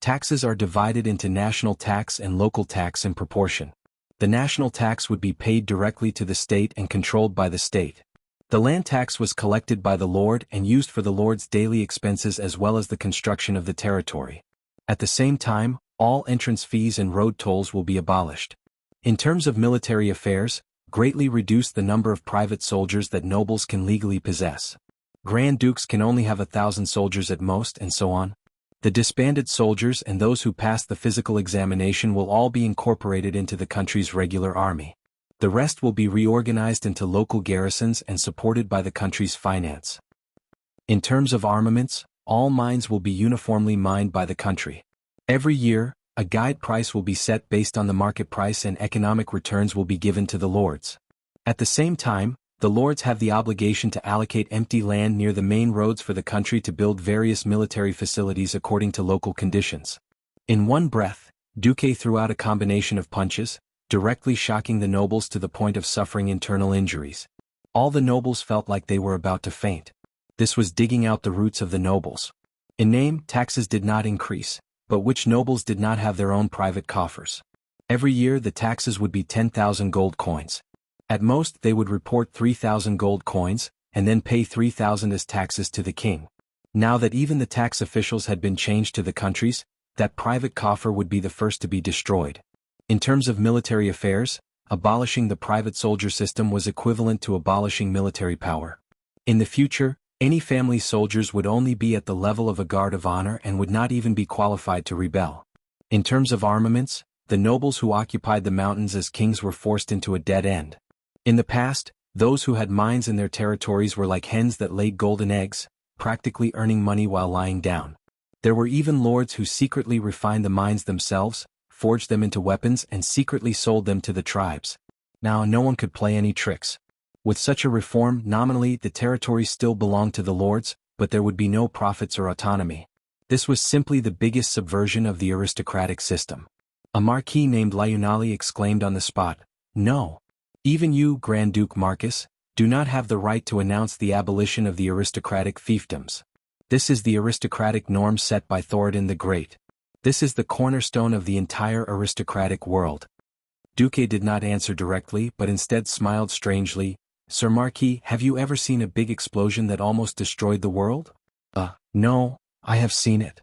Taxes are divided into national tax and local tax in proportion. The national tax would be paid directly to the state and controlled by the state. The land tax was collected by the lord and used for the lord's daily expenses as well as the construction of the territory. At the same time, all entrance fees and road tolls will be abolished. In terms of military affairs, greatly reduce the number of private soldiers that nobles can legally possess. Grand dukes can only have 1,000 soldiers at most, and so on. The disbanded soldiers and those who pass the physical examination will all be incorporated into the country's regular army. The rest will be reorganized into local garrisons and supported by the country's finance. In terms of armaments, all mines will be uniformly mined by the country. Every year, a guide price will be set based on the market price and economic returns will be given to the lords. At the same time, the lords have the obligation to allocate empty land near the main roads for the country to build various military facilities according to local conditions. In one breath, Duque threw out a combination of punches, directly shocking the nobles to the point of suffering internal injuries. All the nobles felt like they were about to faint. This was digging out the roots of the nobles. In name, taxes did not increase, but which nobles did not have their own private coffers? Every year the taxes would be 10,000 gold coins. At most they would report 3,000 gold coins, and then pay 3,000 as taxes to the king. Now that even the tax officials had been changed to the countries, that private coffer would be the first to be destroyed. In terms of military affairs, abolishing the private soldier system was equivalent to abolishing military power. In the future, any family soldiers would only be at the level of a guard of honor and would not even be qualified to rebel. In terms of armaments, the nobles who occupied the mountains as kings were forced into a dead end. In the past, Those who had mines in their territories were like hens that laid golden eggs, practically earning money while lying down. There were even lords who secretly refined the mines themselves, forged them into weapons and secretly sold them to the tribes. Now no one could play any tricks. With such a reform, nominally the territories still belonged to the lords, but there would be no profits or autonomy. This was simply the biggest subversion of the aristocratic system. A marquis named Liunali exclaimed on the spot, "No! Even you, Grand Duke Marcus, do not have the right to announce the abolition of the aristocratic fiefdoms. This is the aristocratic norm set by Thoradin the Great. This is the cornerstone of the entire aristocratic world." Duque did not answer directly but instead smiled strangely. "Sir Marquis, have you ever seen a big explosion that almost destroyed the world?" No, I have seen it.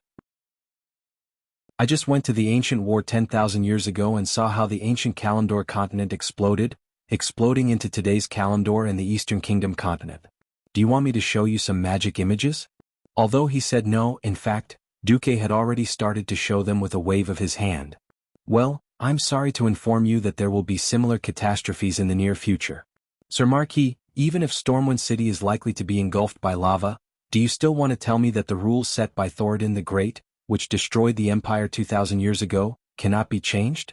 I just went to the ancient war 10,000 years ago and saw how the ancient Kalimdor continent exploded, exploding into today's Kalimdor and the Eastern Kingdom continent. Do you want me to show you some magic images?" Although he said no, in fact, Duque had already started to show them with a wave of his hand. "Well, I'm sorry to inform you that there will be similar catastrophes in the near future. Sir Marquis, even if Stormwind City is likely to be engulfed by lava, do you still want to tell me that the rules set by Thoradin the Great, which destroyed the Empire 2,000 years ago, cannot be changed?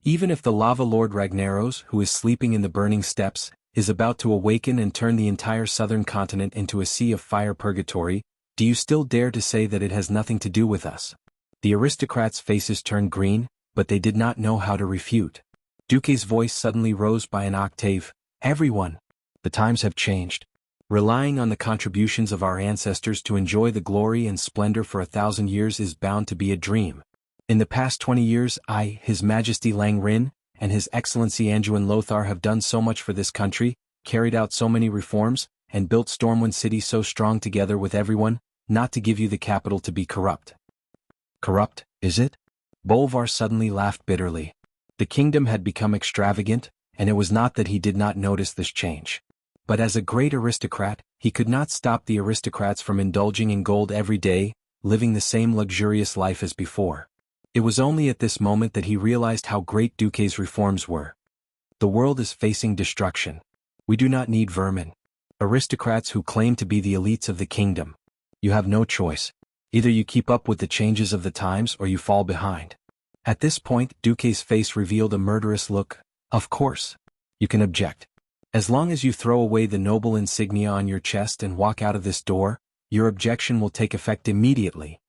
Even if the Lava Lord Ragnaros, who is sleeping in the burning steppes, is about to awaken and turn the entire southern continent into a sea of fire purgatory, do you still dare to say that it has nothing to do with us?" The aristocrats' faces turned green, but they did not know how to refute. Duque's voice suddenly rose by an octave. "Everyone! The times have changed. Relying on the contributions of our ancestors to enjoy the glory and splendor for 1,000 years is bound to be a dream. In the past 20 years I, His Majesty Lang Rin, and His Excellency Anduin Lothar have done so much for this country, carried out so many reforms, and built Stormwind City so strong together with everyone, not to give you the capital to be corrupt." "Corrupt, is it?" Bolvar suddenly laughed bitterly. The kingdom had become extravagant, and it was not that he did not notice this change. But as a great aristocrat, he could not stop the aristocrats from indulging in gold every day, living the same luxurious life as before. It was only at this moment that he realized how great Duque's reforms were. The world is facing destruction. We do not need vermin. Aristocrats who claim to be the elites of the kingdom. You have no choice. Either you keep up with the changes of the times or you fall behind. At this point, Duque's face revealed a murderous look. "Of course. You can object. As long as you throw away the noble insignia on your chest and walk out of this door, your objection will take effect immediately."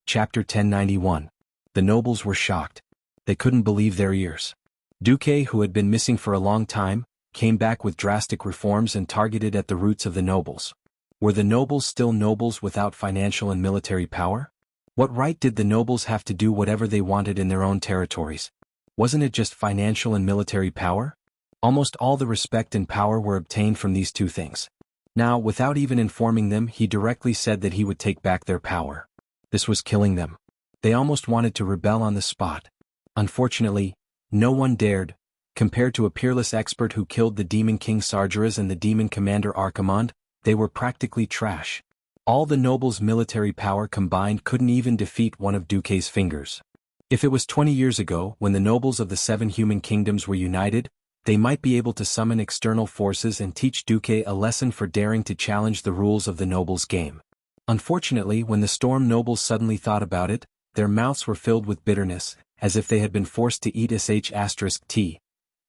Chapter 1091. The nobles were shocked. They couldn't believe their ears. Duque, who had been missing for a long time, came back with drastic reforms and targeted at the roots of the nobles. Were the nobles still nobles without financial and military power? What right did the nobles have to do whatever they wanted in their own territories? Wasn't it just financial and military power? Almost all the respect and power were obtained from these two things. Now, without even informing them, he directly said that he would take back their power. This was killing them. They almost wanted to rebel on the spot. Unfortunately, no one dared. Compared to a peerless expert who killed the Demon King Sargeras and the Demon Commander Archimond, they were practically trash. All the nobles' military power combined couldn't even defeat one of Duque's fingers. If it was 20 years ago, when the nobles of the 7 human kingdoms were united, they might be able to summon external forces and teach Duque a lesson for daring to challenge the rules of the nobles' game. Unfortunately, when the Storm nobles suddenly thought about it, their mouths were filled with bitterness, as if they had been forced to eat sh*t.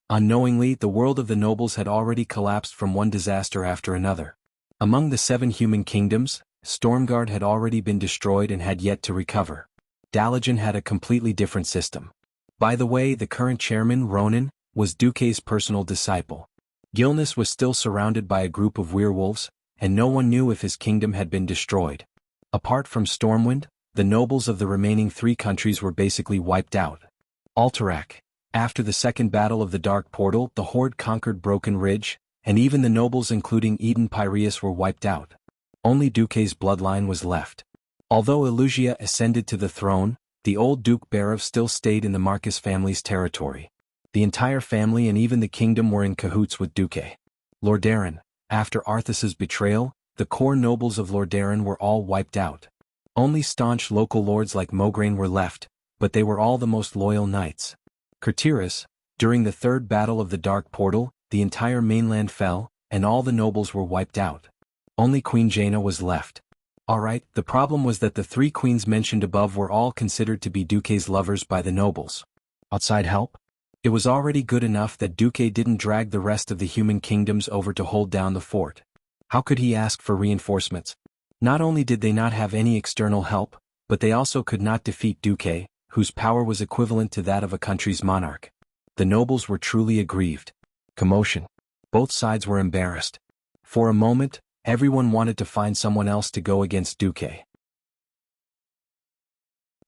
Unknowingly, the world of the nobles had already collapsed from one disaster after another. Among the 7 human kingdoms, Stormguard had already been destroyed and had yet to recover. Dalagen had a completely different system. By the way, the current chairman, Ronan, was Duque's personal disciple. Gilnis was still surrounded by a group of werewolves, and no one knew if his kingdom had been destroyed. Apart from Stormwind, the nobles of the remaining 3 countries were basically wiped out. Alterac. After the second battle of the Dark Portal, the Horde conquered Broken Ridge, and even the nobles including Eden Piraeus were wiped out. Only Duque's bloodline was left. Although Elugia ascended to the throne, the old Duke Barov still stayed in the Marcus family's territory. The entire family and even the kingdom were in cahoots with Duque. Lordaeron. After Arthas's betrayal, the core nobles of Lordaeron were all wiped out. Only staunch local lords like Mograine were left, but they were all the most loyal knights. Kurtiris. During the third battle of the Dark Portal, the entire mainland fell, and all the nobles were wiped out. Only Queen Jaina was left. Alright, the problem was that the three queens mentioned above were all considered to be Duque's lovers by the nobles. Outside help? It was already good enough that Duque didn't drag the rest of the human kingdoms over to hold down the fort. How could he ask for reinforcements? Not only did they not have any external help, but they also could not defeat Duque, whose power was equivalent to that of a country's monarch. The nobles were truly aggrieved. Commotion. Both sides were embarrassed. For a moment, everyone wanted to find someone else to go against Duque.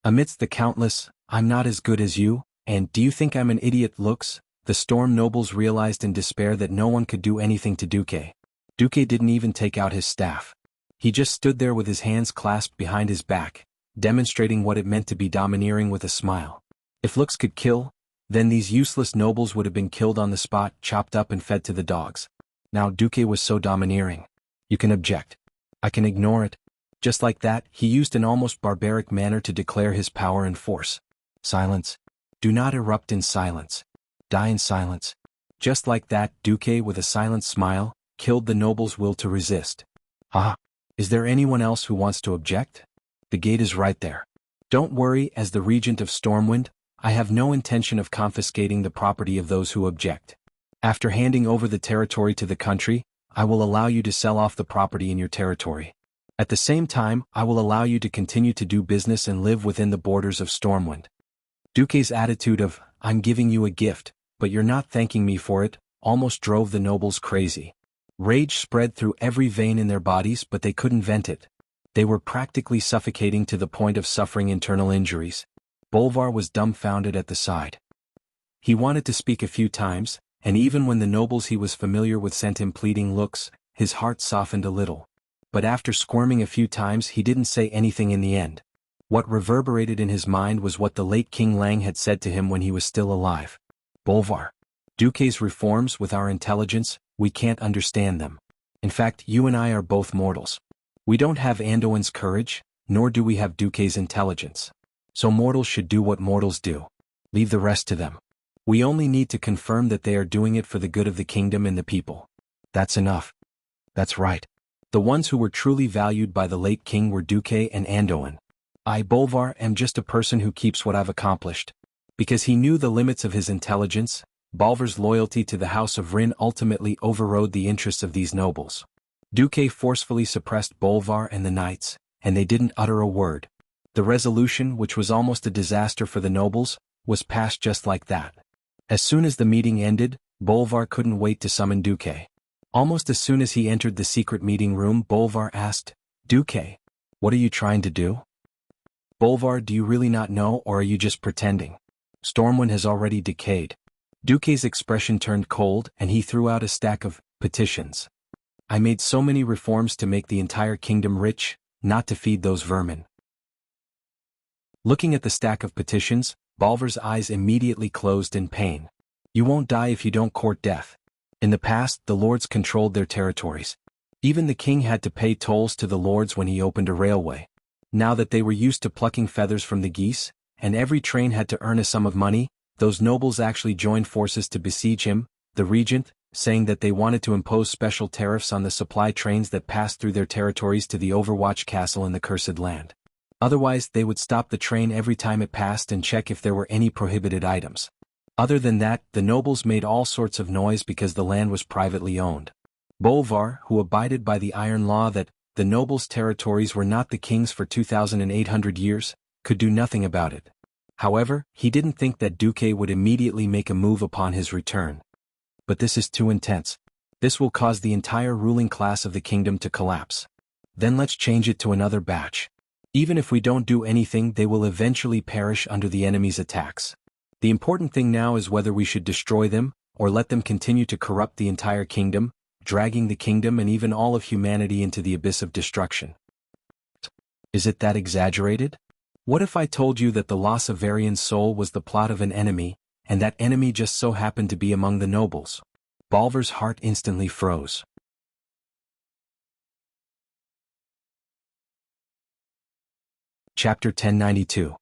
Amidst the countless, "I'm not as good as you," and "do you think I'm an idiot" looks, the Storm nobles realized in despair that no one could do anything to Duque. Duque didn't even take out his staff. He just stood there with his hands clasped behind his back, demonstrating what it meant to be domineering with a smile. If looks could kill, then these useless nobles would have been killed on the spot, chopped up and fed to the dogs. Now Duque was so domineering. You can object. I can ignore it. Just like that, he used an almost barbaric manner to declare his power and force. Silence. Do not erupt in silence. Die in silence. Just like that, Duque, with a silent smile, killed the nobles' will to resist. Ah, is there anyone else who wants to object? The gate is right there. Don't worry, as the regent of Stormwind, I have no intention of confiscating the property of those who object. After handing over the territory to the country, I will allow you to sell off the property in your territory. At the same time, I will allow you to continue to do business and live within the borders of Stormwind. Duque's attitude of, "I'm giving you a gift, but you're not thanking me for it," almost drove the nobles crazy. Rage spread through every vein in their bodies, but they couldn't vent it. They were practically suffocating to the point of suffering internal injuries. Bolvar was dumbfounded at the sight. He wanted to speak a few times, and even when the nobles he was familiar with sent him pleading looks, his heart softened a little. But after squirming a few times, he didn't say anything in the end. What reverberated in his mind was what the late King Lang had said to him when he was still alive. "Bolvar, Duque's reforms, with our intelligence, we can't understand them. In fact, you and I are both mortals. We don't have Anduin's courage, nor do we have Duque's intelligence. So mortals should do what mortals do. Leave the rest to them. We only need to confirm that they are doing it for the good of the kingdom and the people. That's enough." That's right. The ones who were truly valued by the late king were Duque and Anduin. I, Bolvar, am just a person who keeps what I've accomplished. Because he knew the limits of his intelligence, Bolvar's loyalty to the House of Rin ultimately overrode the interests of these nobles. Duque forcefully suppressed Bolvar and the knights, and they didn't utter a word. The resolution, which was almost a disaster for the nobles, was passed just like that. As soon as the meeting ended, Bolvar couldn't wait to summon Duque. Almost as soon as he entered the secret meeting room, Bolvar asked, "Duque, what are you trying to do?" "Bolvar, do you really not know, or are you just pretending? Stormwind has already decayed." Duque's expression turned cold, and he threw out a stack of petitions. "I made so many reforms to make the entire kingdom rich, not to feed those vermin." Looking at the stack of petitions, Bolvar's eyes immediately closed in pain. "You won't die if you don't court death. In the past, the lords controlled their territories. Even the king had to pay tolls to the lords when he opened a railway. Now that they were used to plucking feathers from the geese, and every train had to earn a sum of money, those nobles actually joined forces to besiege him, the regent, saying that they wanted to impose special tariffs on the supply trains that passed through their territories to the Overwatch Castle in the Cursed Land. Otherwise, they would stop the train every time it passed and check if there were any prohibited items. Other than that, the nobles made all sorts of noise because the land was privately owned. Bolvar, who abided by the iron law that the nobles' territories were not the king's for 2,800 years, could do nothing about it. However, he didn't think that Duque would immediately make a move upon his return. But this is too intense. This will cause the entire ruling class of the kingdom to collapse. Then let's change it to another batch. Even if we don't do anything, they will eventually perish under the enemy's attacks. The important thing now is whether we should destroy them, or let them continue to corrupt the entire kingdom, dragging the kingdom and even all of humanity into the abyss of destruction. Is it that exaggerated? What if I told you that the loss of Varian's soul was the plot of an enemy, and that enemy just so happened to be among the nobles? Bolvar's heart instantly froze. Chapter 1092.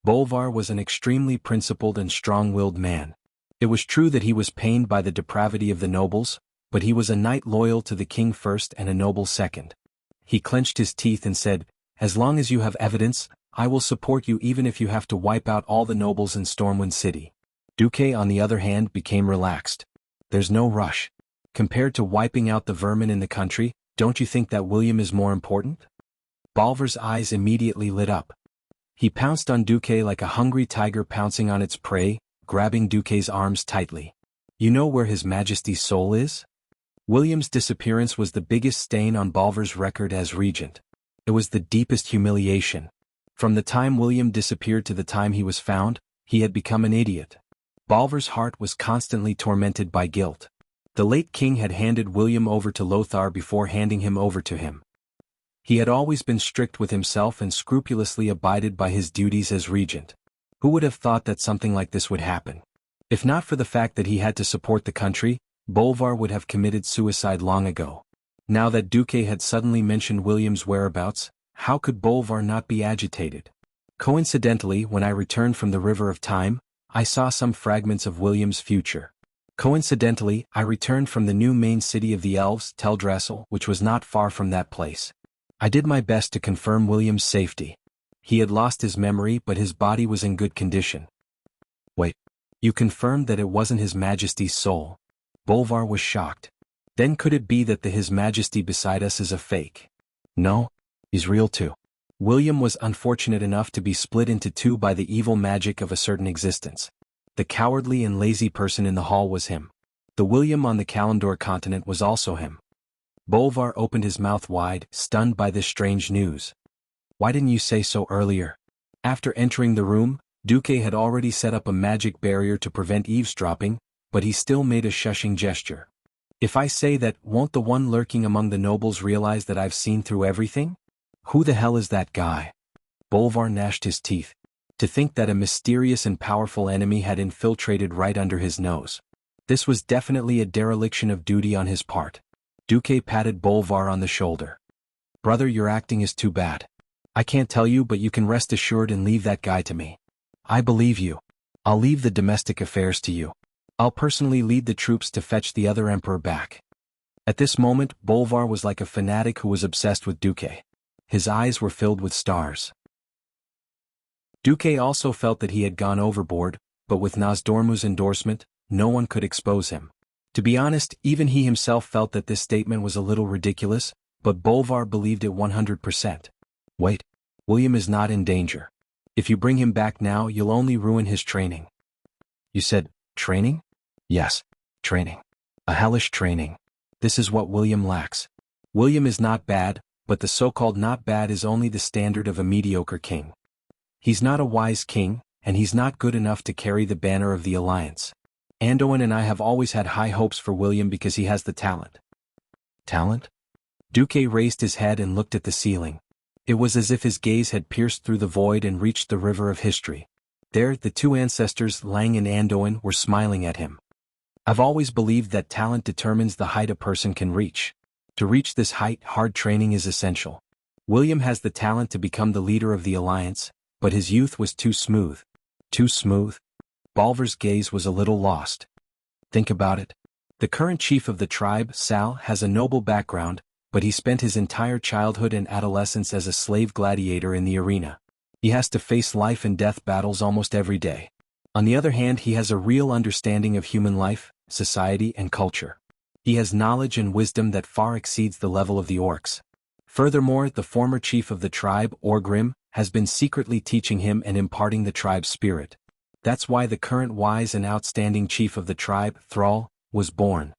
Bolvar was an extremely principled and strong-willed man. It was true that he was pained by the depravity of the nobles, but he was a knight loyal to the king first and a noble second. He clenched his teeth and said, "As long as you have evidence, I will support you even if you have to wipe out all the nobles in Stormwind City." Duque, on the other hand, became relaxed. "There's no rush. Compared to wiping out the vermin in the country, don't you think that William is more important?" Bolvar's eyes immediately lit up. He pounced on Duque like a hungry tiger pouncing on its prey, grabbing Duque's arms tightly. "You know where His Majesty's soul is?" William's disappearance was the biggest stain on Bolvar's record as regent. It was the deepest humiliation. From the time William disappeared to the time he was found, he had become an idiot. Bolvar's heart was constantly tormented by guilt. The late king had handed William over to Lothar before handing him over to him. He had always been strict with himself and scrupulously abided by his duties as regent. Who would have thought that something like this would happen? If not for the fact that he had to support the country, Bolvar would have committed suicide long ago. Now that Duque had suddenly mentioned William's whereabouts, how could Bolvar not be agitated? Coincidentally, when I returned from the River of Time, I saw some fragments of William's future. Coincidentally, I returned from the new main city of the elves, Teldrassil, which was not far from that place. I did my best to confirm William's safety. He had lost his memory, but his body was in good condition. "Wait, you confirmed that it wasn't His Majesty's soul?" Bolvar was shocked. "Then could it be that the His Majesty beside us is a fake?" "No, he's real too." William was unfortunate enough to be split into two by the evil magic of a certain existence. The cowardly and lazy person in the hall was him. The William on the Kalimdor continent was also him. Bolvar opened his mouth wide, stunned by this strange news. "Why didn't you say so earlier?" After entering the room, Duque had already set up a magic barrier to prevent eavesdropping, but he still made a shushing gesture. "If I say that, won't the one lurking among the nobles realize that I've seen through everything? Who the hell is that guy?" Bolvar gnashed his teeth. To think that a mysterious and powerful enemy had infiltrated right under his nose. This was definitely a dereliction of duty on his part. Duque patted Bolvar on the shoulder. "Brother, your acting is too bad. I can't tell you, but you can rest assured and leave that guy to me. I believe you. I'll leave the domestic affairs to you. I'll personally lead the troops to fetch the other emperor back." At this moment, Bolvar was like a fanatic who was obsessed with Duque. His eyes were filled with stars. Duque also felt that he had gone overboard, but with Nosdormu's endorsement, no one could expose him. To be honest, even he himself felt that this statement was a little ridiculous, but Bolvar believed it 100%. "Wait, William is not in danger. If you bring him back now, you'll only ruin his training." "You said, training?" "Yes, training. A hellish training. This is what William lacks. William is not bad, but the so-called not bad is only the standard of a mediocre king. He's not a wise king, and he's not good enough to carry the banner of the Alliance. Anduin and I have always had high hopes for William because he has the talent." "Talent?" Duque raised his head and looked at the ceiling. It was as if his gaze had pierced through the void and reached the river of history. There, the two ancestors, Lang and Anduin, were smiling at him. "I've always believed that talent determines the height a person can reach. To reach this height, hard training is essential. William has the talent to become the leader of the Alliance, but his youth was too smooth." "Too smooth?" Bolvar's gaze was a little lost. "Think about it. The current chief of the tribe, Sal, has a noble background, but he spent his entire childhood and adolescence as a slave gladiator in the arena. He has to face life and death battles almost every day. On the other hand, he has a real understanding of human life, society and culture. He has knowledge and wisdom that far exceeds the level of the orcs. Furthermore, the former chief of the tribe, Orgrim, has been secretly teaching him and imparting the tribe's spirit. That's why the current wise and outstanding chief of the tribe, Thrall, was born."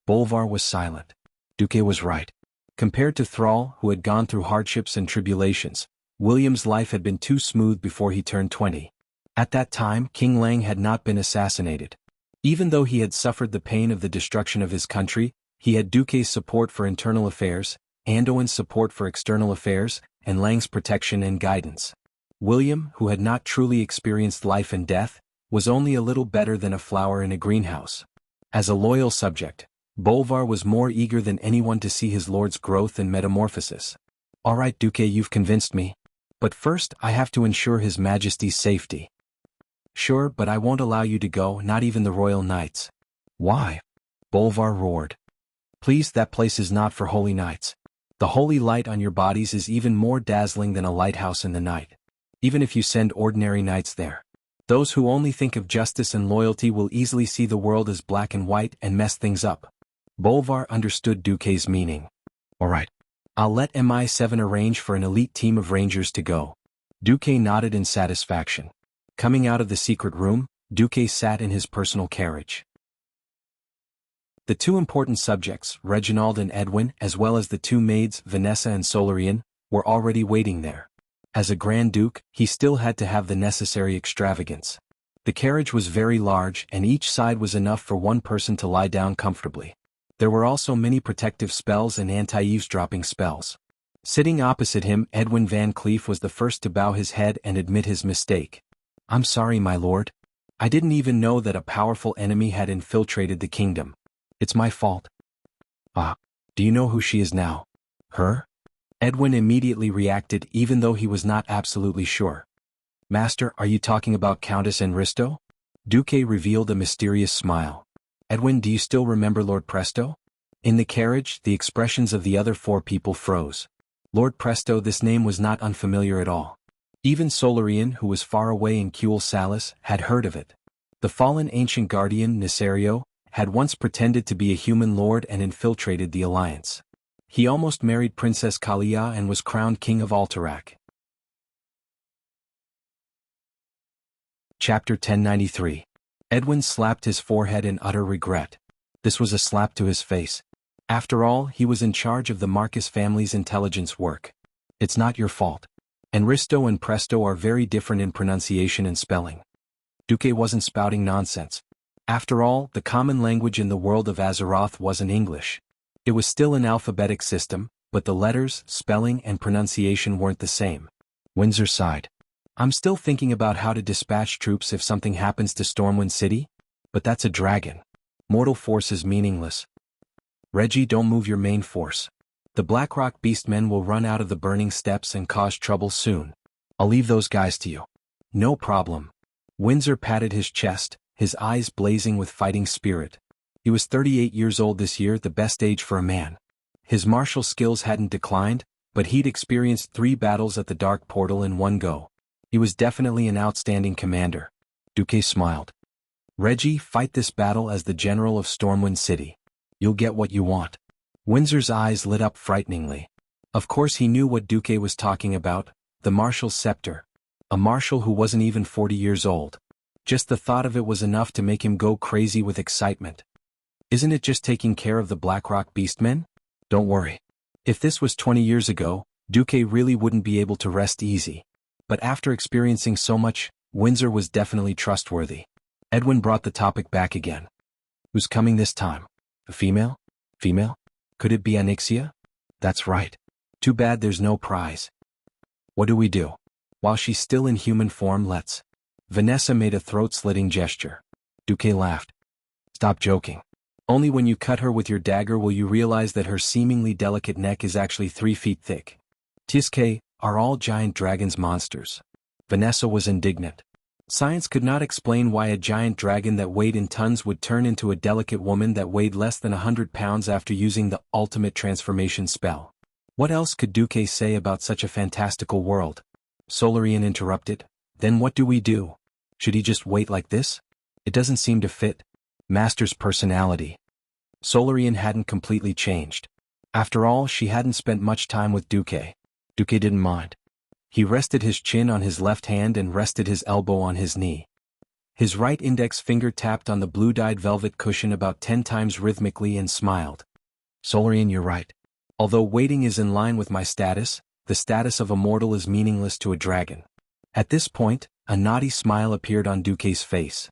Bolvar was silent. Duque was right. Compared to Thrall, who had gone through hardships and tribulations, William's life had been too smooth before he turned 20. At that time, King Lang had not been assassinated. Even though he had suffered the pain of the destruction of his country, he had Duque's support for internal affairs, Anduin's support for external affairs, and Lang's protection and guidance. William, who had not truly experienced life and death, was only a little better than a flower in a greenhouse. As a loyal subject, Bolvar was more eager than anyone to see his lord's growth and metamorphosis. "All right, Duque, you've convinced me. But first, I have to ensure His Majesty's safety." Sure, but I won't allow you to go, not even the royal knights. Why? Bolvar roared. Please, that place is not for holy knights. The holy light on your bodies is even more dazzling than a lighthouse in the night. Even if you send ordinary knights there, those who only think of justice and loyalty will easily see the world as black and white and mess things up. Bolvar understood Duque's meaning. All right. I'll let MI7 arrange for an elite team of rangers to go. Duque nodded in satisfaction. Coming out of the secret room, Duque sat in his personal carriage. The two important subjects, Reginald and Edwin, as well as the two maids, Vanessa and Solarian, were already waiting there. As a Grand Duke, he still had to have the necessary extravagance. The carriage was very large, and each side was enough for one person to lie down comfortably. There were also many protective spells and anti-eavesdropping spells. Sitting opposite him, Edwin Van Cleef was the first to bow his head and admit his mistake. I'm sorry, my lord. I didn't even know that a powerful enemy had infiltrated the kingdom. It's my fault. Do you know who she is now? Her? Edwin immediately reacted, even though he was not absolutely sure. Master, are you talking about Countess Enristo? Duque revealed a mysterious smile. Edwin, do you still remember Lord Presto? In the carriage, the expressions of the other four people froze. Lord Presto, this name was not unfamiliar at all. Even Solarian, who was far away in Cuel Salis, had heard of it. The fallen ancient guardian, Nisario, had once pretended to be a human lord and infiltrated the alliance. He almost married Princess Kalia and was crowned king of Alterac. Chapter 1093. Edwin slapped his forehead in utter regret. This was a slap to his face. After all, he was in charge of the Marcus family's intelligence work. It's not your fault. Enristo and Presto are very different in pronunciation and spelling. Duque wasn't spouting nonsense. After all, the common language in the world of Azeroth wasn't English. It was still an alphabetic system, but the letters, spelling, and pronunciation weren't the same. Windsor sighed. I'm still thinking about how to dispatch troops if something happens to Stormwind City, but that's a dragon. Mortal force is meaningless. Reggie, don't move your main force. The Blackrock Beastmen will run out of the burning steppes and cause trouble soon. I'll leave those guys to you. No problem. Windsor patted his chest, his eyes blazing with fighting spirit. He was 38 years old this year, the best age for a man. His martial skills hadn't declined, but he'd experienced 3 battles at the Dark Portal in one go. He was definitely an outstanding commander. Duque smiled. Reggie, fight this battle as the general of Stormwind City. You'll get what you want. Windsor's eyes lit up frighteningly. Of course he knew what Duque was talking about, the Marshal's scepter. A marshal who wasn't even 40 years old. Just the thought of it was enough to make him go crazy with excitement. Isn't it just taking care of the Blackrock Beastmen? Don't worry. If this was 20 years ago, Duque really wouldn't be able to rest easy. But after experiencing so much, Windsor was definitely trustworthy. Edwin brought the topic back again. Who's coming this time? A female? Female? Could it be Onyxia? That's right. Too bad there's no prize. What do we do? While she's still in human form, let's... Vanessa made a throat-slitting gesture. Duque laughed. Stop joking. Only when you cut her with your dagger will you realize that her seemingly delicate neck is actually 3 feet thick. Tiske, are all giant dragons monsters? Vanessa was indignant. Science could not explain why a giant dragon that weighed in tons would turn into a delicate woman that weighed less than 100 pounds after using the ultimate transformation spell. What else could Duque say about such a fantastical world? Solarian interrupted. Then what do we do? Should he just wait like this? It doesn't seem to fit. Master's personality. Solarian hadn't completely changed. After all, she hadn't spent much time with Duque. Duque didn't mind. He rested his chin on his left hand and rested his elbow on his knee. His right index finger tapped on the blue-dyed velvet cushion about 10 times rhythmically and smiled. Solarian, you're right. Although waiting is in line with my status, the status of a mortal is meaningless to a dragon. At this point, a naughty smile appeared on Duque's face.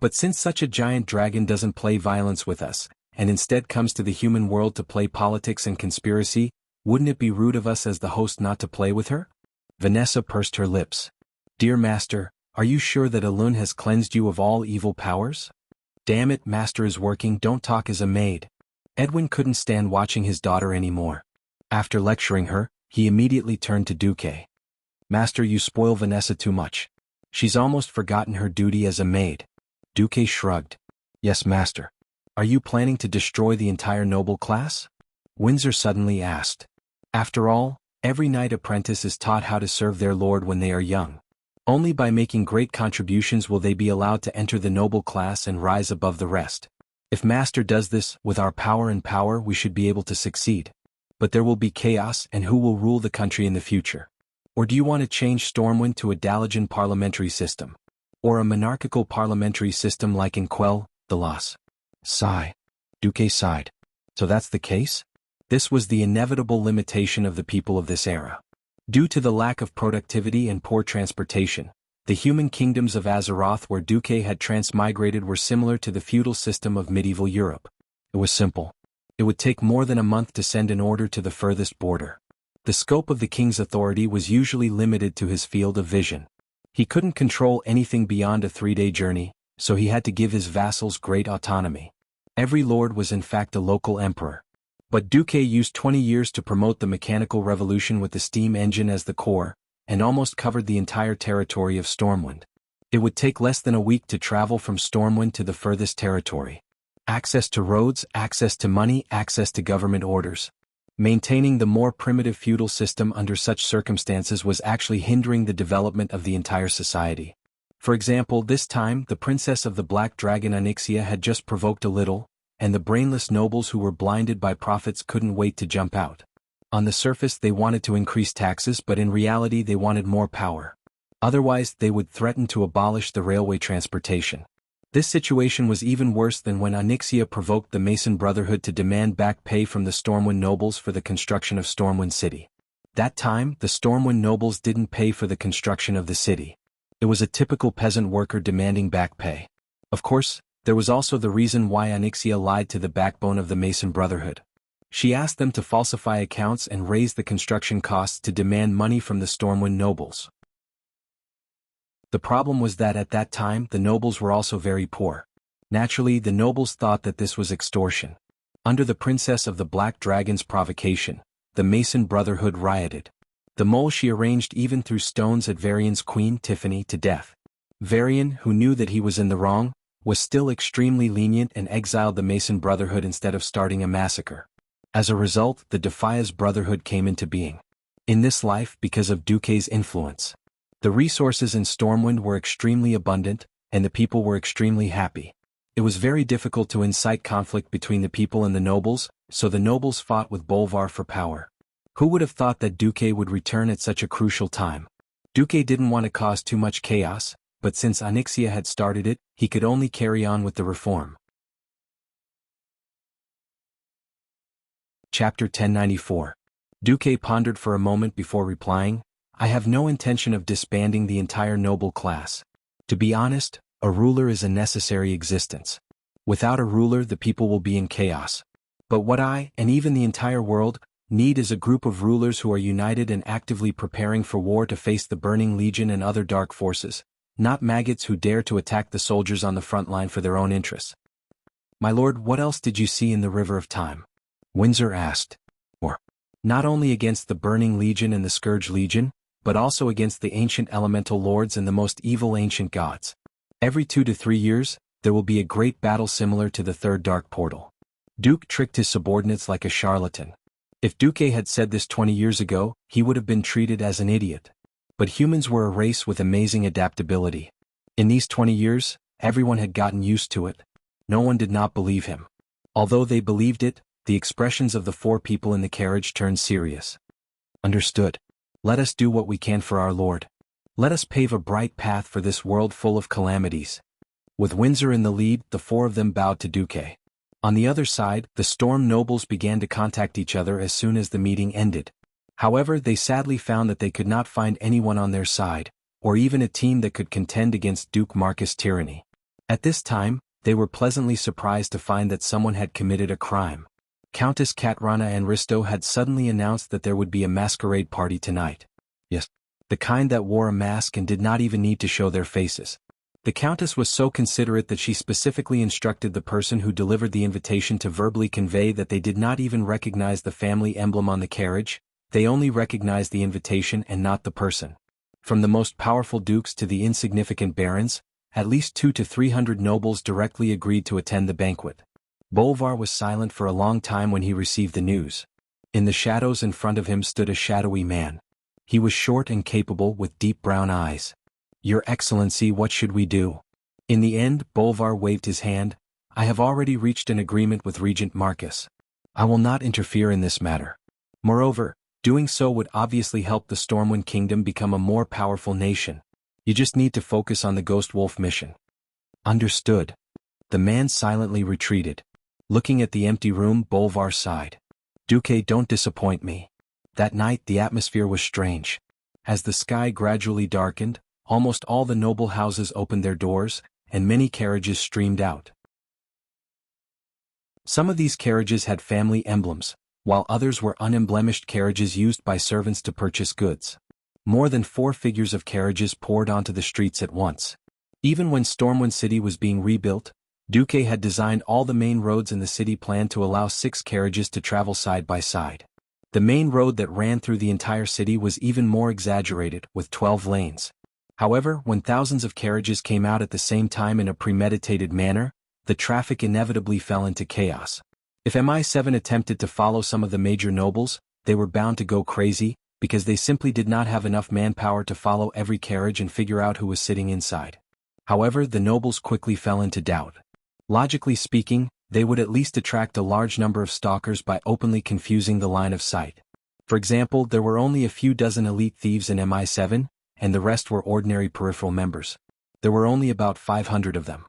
But since such a giant dragon doesn't play violence with us, and instead comes to the human world to play politics and conspiracy, wouldn't it be rude of us as the host not to play with her? Vanessa pursed her lips. Dear Master, are you sure that Elun has cleansed you of all evil powers? Damn it, Master is working, don't talk as a maid. Edwin couldn't stand watching his daughter anymore. After lecturing her, he immediately turned to Duque. Master, you spoil Vanessa too much. She's almost forgotten her duty as a maid. Duque shrugged. Yes, master. Are you planning to destroy the entire noble class? Windsor suddenly asked. After all, every knight apprentice is taught how to serve their lord when they are young. Only by making great contributions will they be allowed to enter the noble class and rise above the rest. If master does this, with our power we should be able to succeed. But there will be chaos, and who will rule the country in the future? Or do you want to change Stormwind to a Dalajan parliamentary system? Or a monarchical parliamentary system like in Quell, the Loss? Sigh. Duque sighed. So that's the case? This was the inevitable limitation of the people of this era. Due to the lack of productivity and poor transportation, the human kingdoms of Azeroth where Duque had transmigrated were similar to the feudal system of medieval Europe. It was simple. It would take more than a month to send an order to the furthest border. The scope of the king's authority was usually limited to his field of vision. He couldn't control anything beyond a 3-day journey, so he had to give his vassals great autonomy. Every lord was in fact a local emperor. But Duque used 20 years to promote the mechanical revolution with the steam engine as the core, and almost covered the entire territory of Stormwind. It would take less than a week to travel from Stormwind to the furthest territory. Access to roads, access to money, access to government orders. Maintaining the more primitive feudal system under such circumstances was actually hindering the development of the entire society. For example, this time the princess of the Black Dragon Onyxia had just provoked a little, and the brainless nobles who were blinded by profits couldn't wait to jump out. On the surface they wanted to increase taxes, but in reality they wanted more power. Otherwise they would threaten to abolish the railway transportation. This situation was even worse than when Onyxia provoked the Mason Brotherhood to demand back pay from the Stormwind nobles for the construction of Stormwind City. That time, the Stormwind nobles didn't pay for the construction of the city. It was a typical peasant worker demanding back pay. Of course, there was also the reason why Onyxia lied to the backbone of the Mason Brotherhood. She asked them to falsify accounts and raise the construction costs to demand money from the Stormwind nobles. The problem was that at that time the nobles were also very poor. Naturally, the nobles thought that this was extortion. Under the Princess of the Black Dragon's provocation, the Mason Brotherhood rioted. The mole she arranged even threw stones at Varian's queen Tiffany to death. Varian, who knew that he was in the wrong, was still extremely lenient and exiled the Mason Brotherhood instead of starting a massacre. As a result, the Defias Brotherhood came into being. In this life, because of Duque's influence. The resources in Stormwind were extremely abundant, and the people were extremely happy. It was very difficult to incite conflict between the people and the nobles, so the nobles fought with Bolvar for power. Who would have thought that Duque would return at such a crucial time? Duque didn't want to cause too much chaos, but since Onyxia had started it, he could only carry on with the reform. Chapter 1094. Duque pondered for a moment before replying, I have no intention of disbanding the entire noble class. To be honest, a ruler is a necessary existence. Without a ruler, the people will be in chaos. But what I, and even the entire world, need is a group of rulers who are united and actively preparing for war to face the Burning Legion and other dark forces, not maggots who dare to attack the soldiers on the front line for their own interests. My lord, what else did you see in the River of Time? Windsor asked. Or, not only against the Burning Legion and the Scourge Legion, but also against the ancient elemental lords and the most evil ancient gods. Every 2 to 3 years, there will be a great battle similar to the Third Dark Portal. Duke tricked his subordinates like a charlatan. If Duque had said this 20 years ago, he would have been treated as an idiot. But humans were a race with amazing adaptability. In these 20 years, everyone had gotten used to it. No one did not believe him. Although they believed it, the expressions of the 4 people in the carriage turned serious. Understood. Let us do what we can for our Lord. Let us pave a bright path for this world full of calamities. With Windsor in the lead, the 4 of them bowed to Duque. On the other side, the Storm nobles began to contact each other as soon as the meeting ended. However, they sadly found that they could not find anyone on their side, or even a team that could contend against Duke Marcus' tyranny. At this time, they were pleasantly surprised to find that someone had committed a crime. Countess Katrana and Risto had suddenly announced that there would be a masquerade party tonight. Yes, the kind that wore a mask and did not even need to show their faces. The Countess was so considerate that she specifically instructed the person who delivered the invitation to verbally convey that they did not even recognize the family emblem on the carriage, they only recognized the invitation and not the person. From the most powerful dukes to the insignificant barons, at least 200 to 300 nobles directly agreed to attend the banquet. Bolvar was silent for a long time when he received the news. In the shadows in front of him stood a shadowy man. He was short and capable with deep brown eyes. "Your Excellency, what should we do?" In the end, Bolvar waved his hand. "I have already reached an agreement with Regent Marcus. I will not interfere in this matter. Moreover, doing so would obviously help the Stormwind Kingdom become a more powerful nation. You just need to focus on the Ghost Wolf mission." "Understood." The man silently retreated. Looking at the empty room, Bolvar sighed. "Duque, don't disappoint me." That night the atmosphere was strange. As the sky gradually darkened, almost all the noble houses opened their doors, and many carriages streamed out. Some of these carriages had family emblems, while others were unemblemished carriages used by servants to purchase goods. More than 4 figures of carriages poured onto the streets at once. Even when Stormwind City was being rebuilt, Duque had designed all the main roads in the city planned to allow 6 carriages to travel side by side. The main road that ran through the entire city was even more exaggerated, with 12 lanes. However, when thousands of carriages came out at the same time in a premeditated manner, the traffic inevitably fell into chaos. If MI7 attempted to follow some of the major nobles, they were bound to go crazy, because they simply did not have enough manpower to follow every carriage and figure out who was sitting inside. However, the nobles quickly fell into doubt. Logically speaking, they would at least attract a large number of stalkers by openly confusing the line of sight. For example, there were only a few dozen elite thieves in MI7, and the rest were ordinary peripheral members. There were only about 500 of them.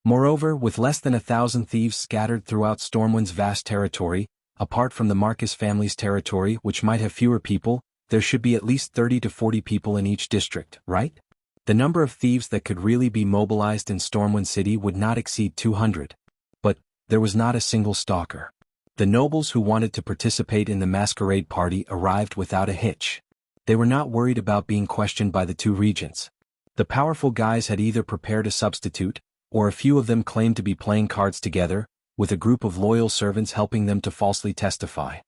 Moreover, with less than 1,000 thieves scattered throughout Stormwind's vast territory, apart from the Marcus family's territory which might have fewer people, there should be at least 30 to 40 people in each district, right? The number of thieves that could really be mobilized in Stormwind City would not exceed 200. But there was not a single stalker. The nobles who wanted to participate in the masquerade party arrived without a hitch. They were not worried about being questioned by the 2 regents. The powerful guys had either prepared a substitute, or a few of them claimed to be playing cards together, with a group of loyal servants helping them to falsely testify.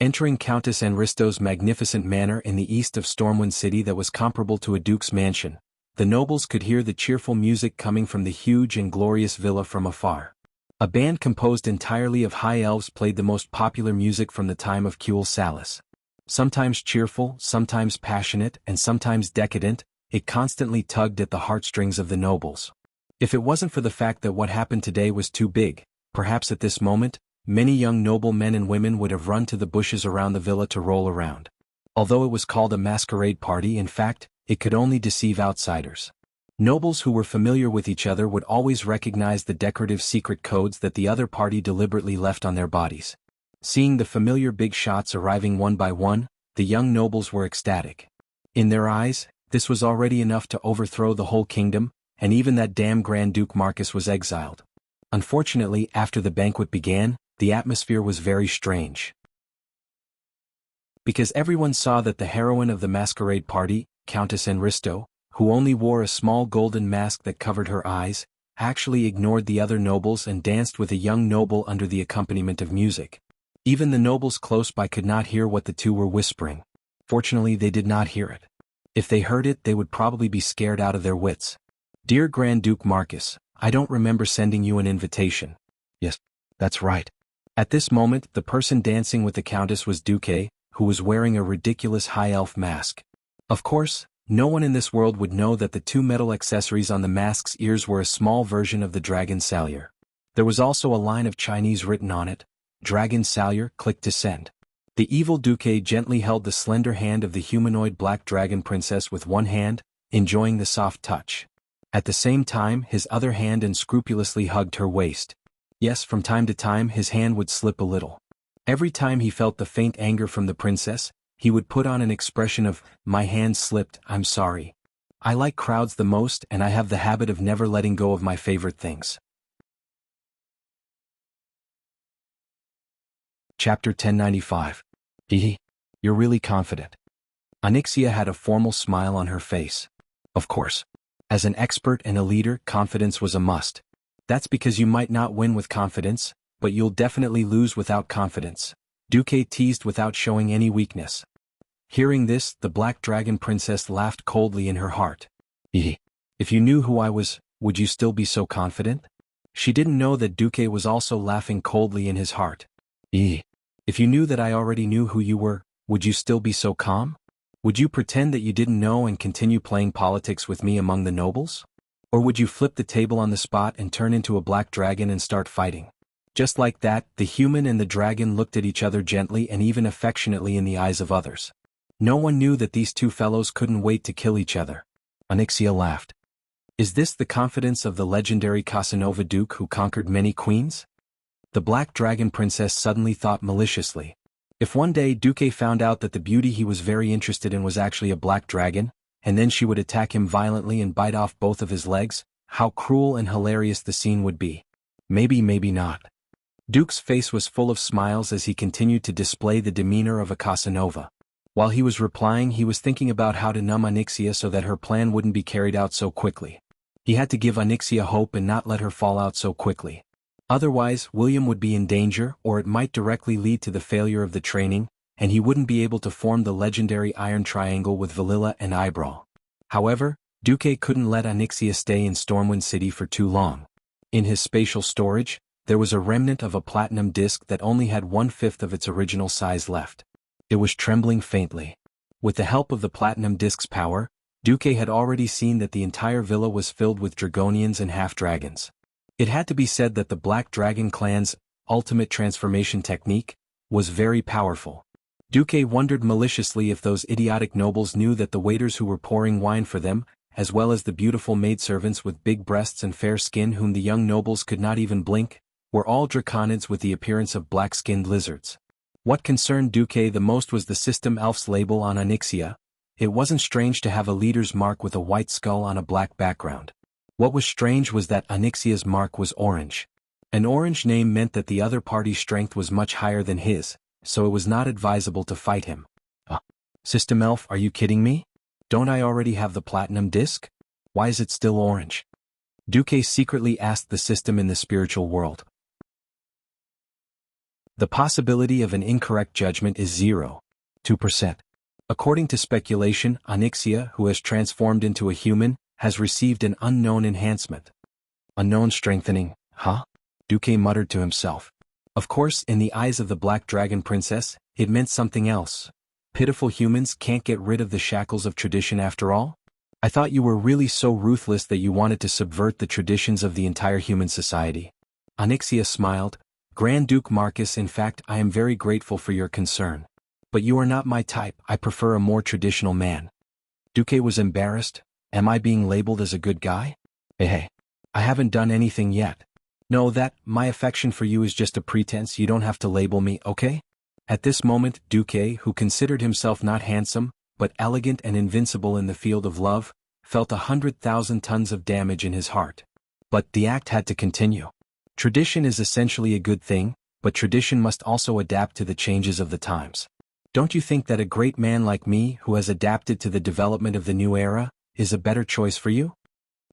Entering Countess Enristo's magnificent manor in the east of Stormwind City that was comparable to a duke's mansion, the nobles could hear the cheerful music coming from the huge and glorious villa from afar. A band composed entirely of high elves played the most popular music from the time of Kuel Salas. Sometimes cheerful, sometimes passionate, and sometimes decadent, it constantly tugged at the heartstrings of the nobles. If it wasn't for the fact that what happened today was too big, perhaps at this moment, many young noble men and women would have run to the bushes around the villa to roll around. Although it was called a masquerade party, in fact, it could only deceive outsiders. Nobles who were familiar with each other would always recognize the decorative secret codes that the other party deliberately left on their bodies. Seeing the familiar big shots arriving one by one, the young nobles were ecstatic. In their eyes, this was already enough to overthrow the whole kingdom, and even that damn Grand Duke Marcus was exiled. Unfortunately, after the banquet began, the atmosphere was very strange. Because everyone saw that the heroine of the masquerade party, Countess Enristo, who only wore a small golden mask that covered her eyes, actually ignored the other nobles and danced with a young noble under the accompaniment of music. Even the nobles close by could not hear what the 2 were whispering. Fortunately, they did not hear it. If they heard it, they would probably be scared out of their wits. "Dear Grand Duke Marcus, I don't remember sending you an invitation." "Yes, that's right." At this moment, the person dancing with the Countess was Duque, who was wearing a ridiculous high elf mask. Of course, no one in this world would know that the 2 metal accessories on the mask's ears were a small version of the dragon sallier. There was also a line of Chinese written on it, "Dragon sallier, click to send." The evil Duque gently held the slender hand of the humanoid black dragon princess with one hand, enjoying the soft touch. At the same time, his other hand unscrupulously hugged her waist. Yes, from time to time his hand would slip a little. Every time he felt the faint anger from the princess, he would put on an expression of, "My hand slipped, I'm sorry. I like crowds the most and I have the habit of never letting go of my favorite things." Chapter 1095. Hehe. You're really confident. Onyxia had a formal smile on her face. Of course. As an expert and a leader, confidence was a must. That's because you might not win with confidence, but you'll definitely lose without confidence. Duque teased without showing any weakness. Hearing this, the Black Dragon Princess laughed coldly in her heart. If you knew who I was, would you still be so confident? She didn't know that Duque was also laughing coldly in his heart. If you knew that I already knew who you were, would you still be so calm? Would you pretend that you didn't know and continue playing politics with me among the nobles? Or would you flip the table on the spot and turn into a black dragon and start fighting? Just like that, the human and the dragon looked at each other gently and even affectionately in the eyes of others. No one knew that these two fellows couldn't wait to kill each other. Onyxia laughed. Is this the confidence of the legendary Casanova Duke who conquered many queens? The Black Dragon Princess suddenly thought maliciously. If one day Duque found out that the beauty he was very interested in was actually a black dragon, and then she would attack him violently and bite off both of his legs, how cruel and hilarious the scene would be. Maybe not. Duke's face was full of smiles as he continued to display the demeanor of a Casanova. While he was replying, he was thinking about how to numb Onyxia so that her plan wouldn't be carried out so quickly. He had to give Onyxia hope and not let her fall out so quickly. Otherwise, William would be in danger, or it might directly lead to the failure of the training, and he wouldn't be able to form the legendary Iron Triangle with Valilla and Eyebrow. However, Duque couldn't let Onyxia stay in Stormwind City for too long. In his spatial storage, there was a remnant of a platinum disc that only had 1/5 of its original size left. It was trembling faintly. With the help of the platinum disc's power, Duque had already seen that the entire villa was filled with dragonians and half-dragons. It had to be said that the Black Dragon clan's ultimate transformation technique was very powerful. Duque wondered maliciously if those idiotic nobles knew that the waiters who were pouring wine for them, as well as the beautiful maidservants with big breasts and fair skin whom the young nobles could not even blink, were all draconids with the appearance of black-skinned lizards. What concerned Duque the most was the system elf's label on Onyxia. It wasn't strange to have a leader's mark with a white skull on a black background. What was strange was that Onyxia's mark was orange. An orange name meant that the other party's strength was much higher than his, so it was not advisable to fight him. System elf, are you kidding me? Don't I already have the platinum disc? Why is it still orange? Duque secretly asked the system in the spiritual world. The possibility of an incorrect judgment is 0.2%. According to speculation, Onyxia, who has transformed into a human, has received an unknown enhancement. Unknown strengthening, huh? Duque muttered to himself. Of course, in the eyes of the Black Dragon Princess, it meant something else. Pitiful humans can't get rid of the shackles of tradition after all? I thought you were really so ruthless that you wanted to subvert the traditions of the entire human society. Onyxia smiled. Grand Duke Marcus, in fact, I am very grateful for your concern. But you are not my type, I prefer a more traditional man. Duque was embarrassed. Am I being labeled as a good guy? Hey, I haven't done anything yet. No, my affection for you is just a pretense, you don't have to label me, okay? At this moment, Duque, who considered himself not handsome, but elegant and invincible in the field of love, felt 100,000 tons of damage in his heart. But the act had to continue. Tradition is essentially a good thing, but tradition must also adapt to the changes of the times. Don't you think that a great man like me, who has adapted to the development of the new era, is a better choice for you?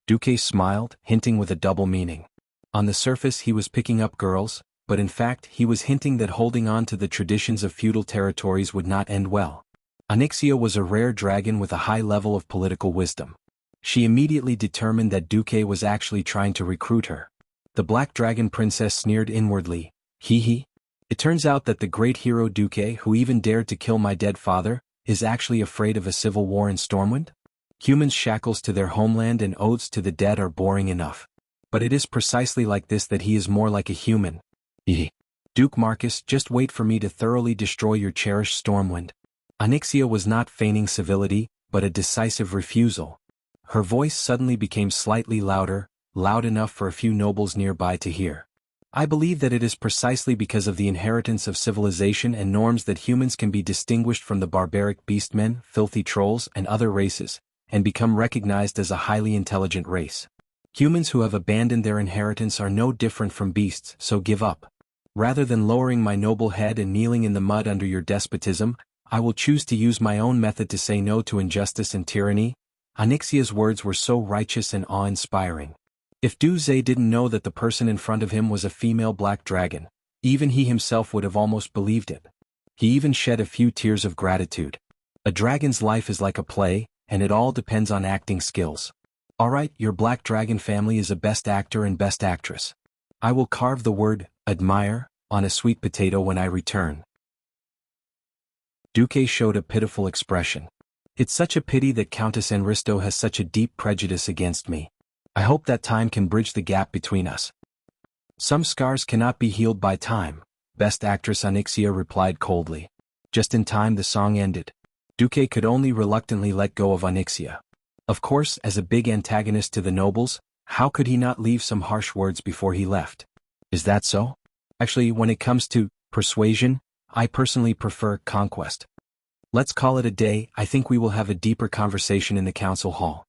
Duque smiled, hinting with a double meaning. On the surface he was picking up girls, but in fact he was hinting that holding on to the traditions of feudal territories would not end well. Onyxia was a rare dragon with a high level of political wisdom. She immediately determined that Duque was actually trying to recruit her. The Black Dragon Princess sneered inwardly. Hee. It turns out that the great hero Duque, who even dared to kill my dead father, is actually afraid of a civil war in Stormwind? Humans' shackles to their homeland and oaths to the dead are boring enough. But it is precisely like this that he is more like a human. Duke Marcus, just wait for me to thoroughly destroy your cherished Stormwind. Onyxia was not feigning civility, but a decisive refusal. Her voice suddenly became slightly louder, loud enough for a few nobles nearby to hear. I believe that it is precisely because of the inheritance of civilization and norms that humans can be distinguished from the barbaric beastmen, filthy trolls, and other races, and become recognized as a highly intelligent race. Humans who have abandoned their inheritance are no different from beasts, so give up. Rather than lowering my noble head and kneeling in the mud under your despotism, I will choose to use my own method to say no to injustice and tyranny. Onyxia's words were so righteous and awe-inspiring. If Duque didn't know that the person in front of him was a female black dragon, even he himself would have almost believed it. He even shed a few tears of gratitude. A dragon's life is like a play, and it all depends on acting skills. Alright, your black dragon family is a best actor and best actress. I will carve the word, admire, on a sweet potato when I return. Duque showed a pitiful expression. It's such a pity that Countess Enristo has such a deep prejudice against me. I hope that time can bridge the gap between us. Some scars cannot be healed by time, Best Actress Onyxia replied coldly. Just in time the song ended. Duque could only reluctantly let go of Onyxia. Of course, as a big antagonist to the nobles, how could he not leave some harsh words before he left? Is that so? Actually, when it comes to persuasion, I personally prefer conquest. Let's call it a day. I think we will have a deeper conversation in the council hall.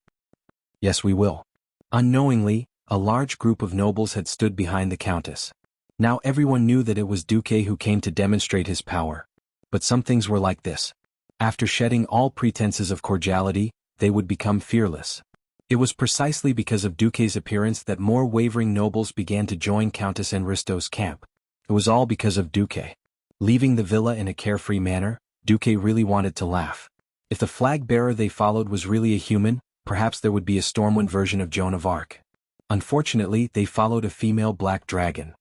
Yes, we will. Unknowingly, a large group of nobles had stood behind the countess. Now everyone knew that it was Duque who came to demonstrate his power. But some things were like this. After shedding all pretenses of cordiality, they would become fearless. It was precisely because of Duque's appearance that more wavering nobles began to join Countess Enristo's camp. It was all because of Duque. Leaving the villa in a carefree manner, Duque really wanted to laugh. If the flag bearer they followed was really a human, perhaps there would be a Stormwind version of Joan of Arc. Unfortunately, they followed a female black dragon.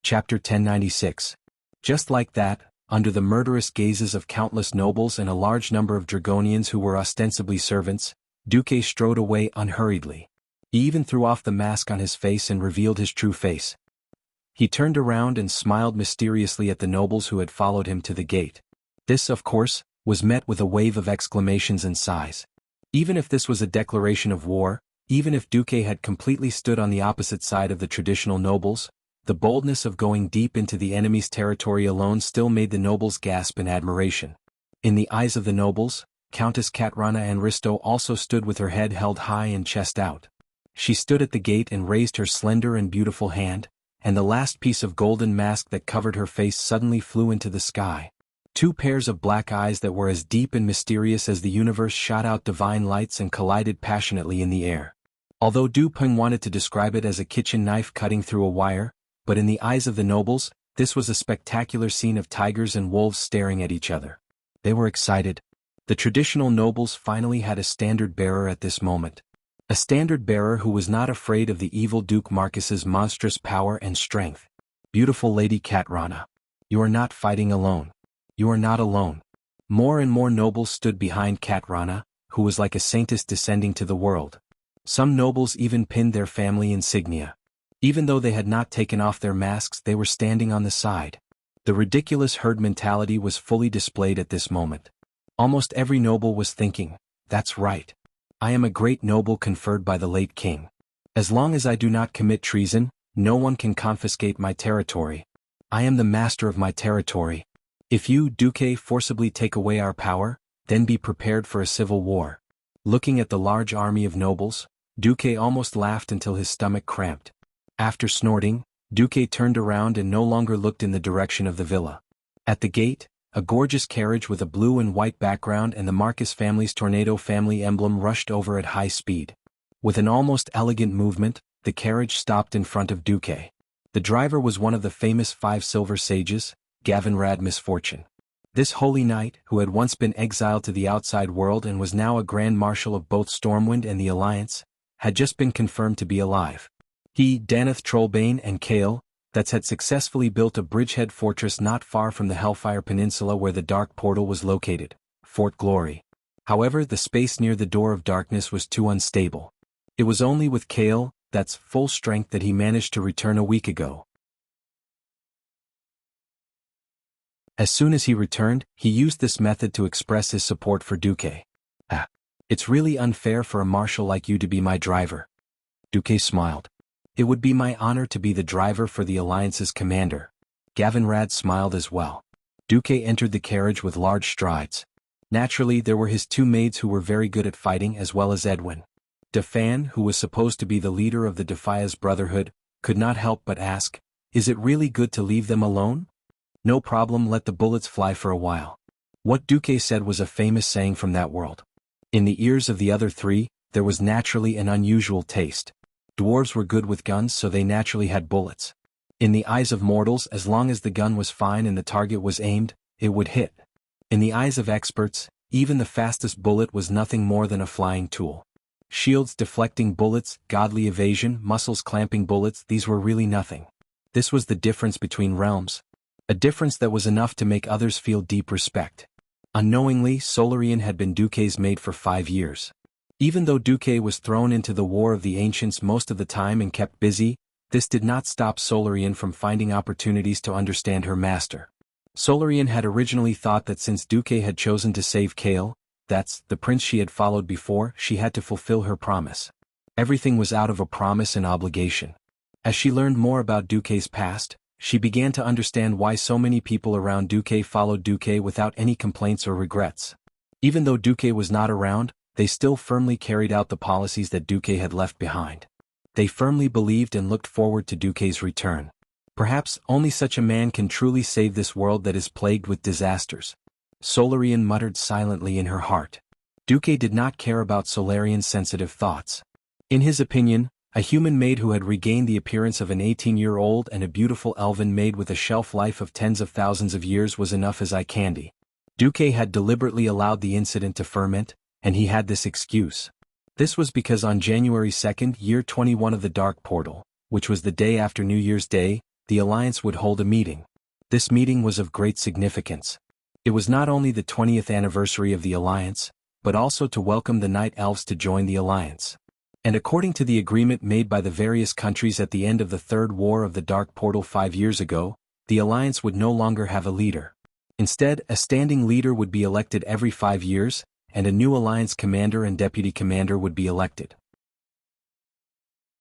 Chapter 1096. Just like that, under the murderous gazes of countless nobles and a large number of Dragonians who were ostensibly servants, Duque strode away unhurriedly. He even threw off the mask on his face and revealed his true face. He turned around and smiled mysteriously at the nobles who had followed him to the gate. This, of course, was met with a wave of exclamations and sighs. Even if this was a declaration of war, even if Duque had completely stood on the opposite side of the traditional nobles, the boldness of going deep into the enemy's territory alone still made the nobles gasp in admiration. In the eyes of the nobles, Countess Catrana Enristo also stood with her head held high and chest out. She stood at the gate and raised her slender and beautiful hand, and the last piece of golden mask that covered her face suddenly flew into the sky. Two pairs of black eyes that were as deep and mysterious as the universe shot out divine lights and collided passionately in the air. Although Du Peng wanted to describe it as a kitchen knife cutting through a wire, but in the eyes of the nobles, this was a spectacular scene of tigers and wolves staring at each other. They were excited. The traditional nobles finally had a standard-bearer at this moment. A standard-bearer who was not afraid of the evil Duke Marcus's monstrous power and strength. Beautiful Lady Catrana. You are not fighting alone. You are not alone. More and more nobles stood behind Catrana, who was like a saintess descending to the world. Some nobles even pinned their family insignia. Even though they had not taken off their masks, they were standing on the side. The ridiculous herd mentality was fully displayed at this moment. Almost every noble was thinking, that's right. I am a great noble conferred by the late king. As long as I do not commit treason, no one can confiscate my territory. I am the master of my territory. If you, Duque, forcibly take away our power, then be prepared for a civil war. Looking at the large army of nobles, Duque almost laughed until his stomach cramped. After snorting, Duque turned around and no longer looked in the direction of the villa. At the gate, a gorgeous carriage with a blue and white background and the Marcus family's tornado family emblem rushed over at high speed. With an almost elegant movement, the carriage stopped in front of Duque. The driver was one of the famous 5 silver sages, Gavinrad Misfortune. This holy knight, who had once been exiled to the outside world and was now a Grand Marshal of both Stormwind and the Alliance, had just been confirmed to be alive. He, Daneth Trollbane and Kale, that had successfully built a bridgehead fortress not far from the Hellfire Peninsula where the Dark Portal was located, Fort Glory. However, the space near the Door of Darkness was too unstable. It was only with Kale, that's full strength, that he managed to return a week ago. As soon as he returned, he used this method to express his support for Duque. It's really unfair for a marshal like you to be my driver. Duque smiled. It would be my honor to be the driver for the Alliance's commander. Gavinrad smiled as well. Duque entered the carriage with large strides. Naturally, there were his 2 maids who were very good at fighting, as well as Edwin. Defan, who was supposed to be the leader of the Defias Brotherhood, could not help but ask, is it really good to leave them alone? No problem, let the bullets fly for a while. What Duque said was a famous saying from that world. In the ears of the other 3, there was naturally an unusual taste. Dwarves were good with guns, so they naturally had bullets. In the eyes of mortals, as long as the gun was fine and the target was aimed, it would hit. In the eyes of experts, even the fastest bullet was nothing more than a flying tool. Shields deflecting bullets, godly evasion, muscles clamping bullets, these were really nothing. This was the difference between realms. A difference that was enough to make others feel deep respect. Unknowingly, Solarian had been Duque's mate for 5 years. Even though Duque was thrown into the War of the Ancients most of the time and kept busy, this did not stop Solarian from finding opportunities to understand her master. Solarian had originally thought that since Duque had chosen to save Kale, that's the prince she had followed before, she had to fulfill her promise. Everything was out of a promise and obligation. As she learned more about Duque's past, she began to understand why so many people around Duque followed Duque without any complaints or regrets. Even though Duque was not around, they still firmly carried out the policies that Duque had left behind. They firmly believed and looked forward to Duque's return. Perhaps only such a man can truly save this world that is plagued with disasters. Solarian muttered silently in her heart. Duque did not care about Solarian's sensitive thoughts. In his opinion, a human maid who had regained the appearance of an 18-year-old and a beautiful elven maid with a shelf life of tens of thousands of years was enough as eye candy. Duque had deliberately allowed the incident to ferment, and he had this excuse. This was because on January 2nd, year 21 of the Dark Portal, which was the day after New Year's Day, the Alliance would hold a meeting. This meeting was of great significance. It was not only the 20th anniversary of the Alliance, but also to welcome the Night Elves to join the Alliance. And according to the agreement made by the various countries at the end of the Third War of the Dark Portal 5 years ago, the Alliance would no longer have a leader. Instead, a standing leader would be elected every 5 years, and a new Alliance commander and deputy commander would be elected.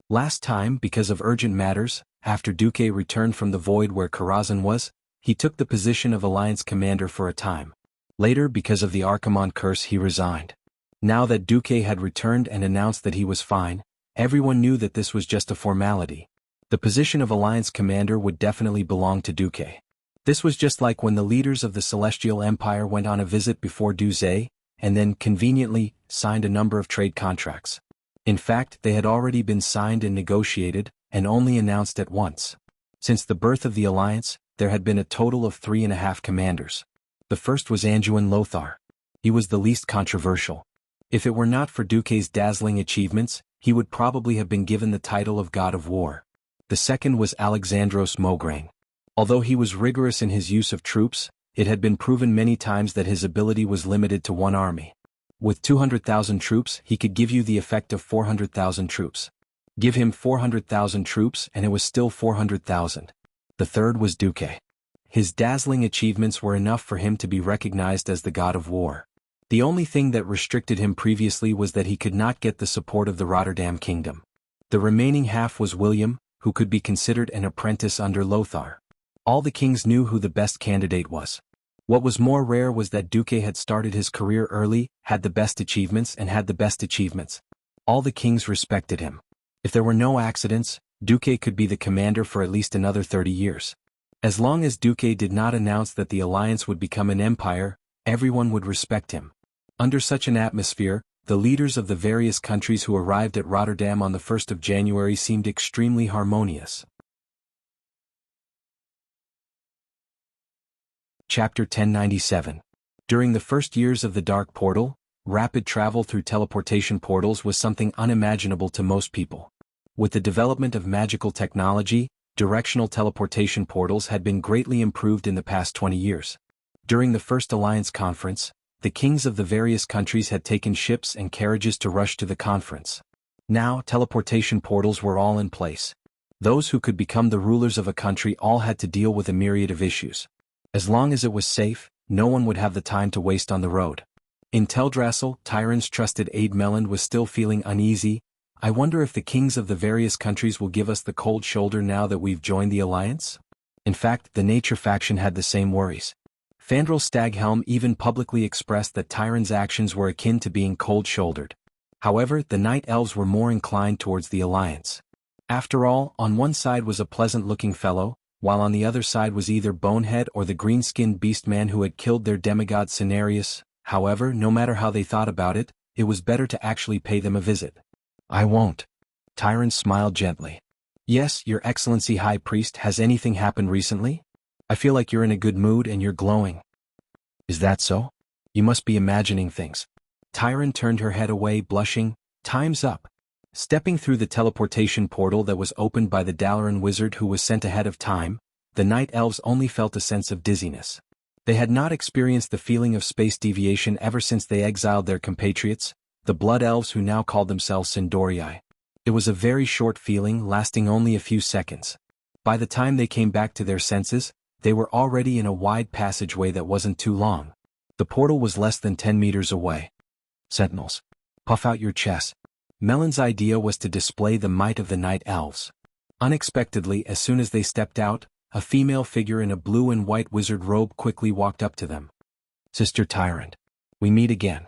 Last time, because of urgent matters, after Duque returned from the void where Karazhan was, he took the position of Alliance commander for a time. Later, because of the Archimonde curse, he resigned. Now that Duque had returned and announced that he was fine, everyone knew that this was just a formality. The position of Alliance commander would definitely belong to Duque. This was just like when the leaders of the Celestial Empire went on a visit before Duque, and then, conveniently, signed a number of trade contracts. In fact, they had already been signed and negotiated, and only announced at once. Since the birth of the Alliance, there had been a total of 3.5 commanders. The first was Anduin Lothar. He was the least controversial. If it were not for Duque's dazzling achievements, he would probably have been given the title of God of War. The second was Alexandros Mograine. Although he was rigorous in his use of troops, it had been proven many times that his ability was limited to one army. With 200,000 troops, he could give you the effect of 400,000 troops. Give him 400,000 troops and it was still 400,000. The third was Duque. His dazzling achievements were enough for him to be recognized as the God of War. The only thing that restricted him previously was that he could not get the support of the Rotterdam Kingdom. The remaining half was William, who could be considered an apprentice under Lothar. All the kings knew who the best candidate was. What was more rare was that Duque had started his career early, had the best achievements and had the best achievements. All the kings respected him. If there were no accidents, Duque could be the commander for at least another 30 years. As long as Duque did not announce that the Alliance would become an empire, everyone would respect him. Under such an atmosphere, the leaders of the various countries who arrived at Rotterdam on the 1st of January seemed extremely harmonious. Chapter 1097. During the first years of the Dark Portal, rapid travel through teleportation portals was something unimaginable to most people. With the development of magical technology, directional teleportation portals had been greatly improved in the past 20 years. During the first Alliance conference, the kings of the various countries had taken ships and carriages to rush to the conference. Now, teleportation portals were all in place. Those who could become the rulers of a country all had to deal with a myriad of issues. As long as it was safe, no one would have the time to waste on the road. In Teldrassil, Tyron's trusted aide Melland was still feeling uneasy. I wonder if the kings of the various countries will give us the cold shoulder now that we've joined the Alliance? In fact, the Nature faction had the same worries. Fandral Staghelm even publicly expressed that Tyron's actions were akin to being cold-shouldered. However, the Night Elves were more inclined towards the Alliance. After all, on one side was a pleasant-looking fellow, while on the other side was either Bonehead or the green-skinned beast-man who had killed their demigod Cenarius. However, no matter how they thought about it, it was better to actually pay them a visit. I won't. Tyron smiled gently. Yes, Your Excellency High Priest, has anything happened recently? I feel like you're in a good mood and you're glowing. Is that so? You must be imagining things. Tyron turned her head away, blushing. Time's up. Stepping through the teleportation portal that was opened by the Dalaran wizard who was sent ahead of time, the night elves only felt a sense of dizziness. They had not experienced the feeling of space deviation ever since they exiled their compatriots, the blood elves who now called themselves Sindorii. It was a very short feeling, lasting only a few seconds. By the time they came back to their senses, they were already in a wide passageway that wasn't too long. The portal was less than 10 meters away. Sentinels, puff out your chests. Melon's idea was to display the might of the night elves. Unexpectedly, as soon as they stepped out, a female figure in a blue and white wizard robe quickly walked up to them. Sister Tyrant, we meet again.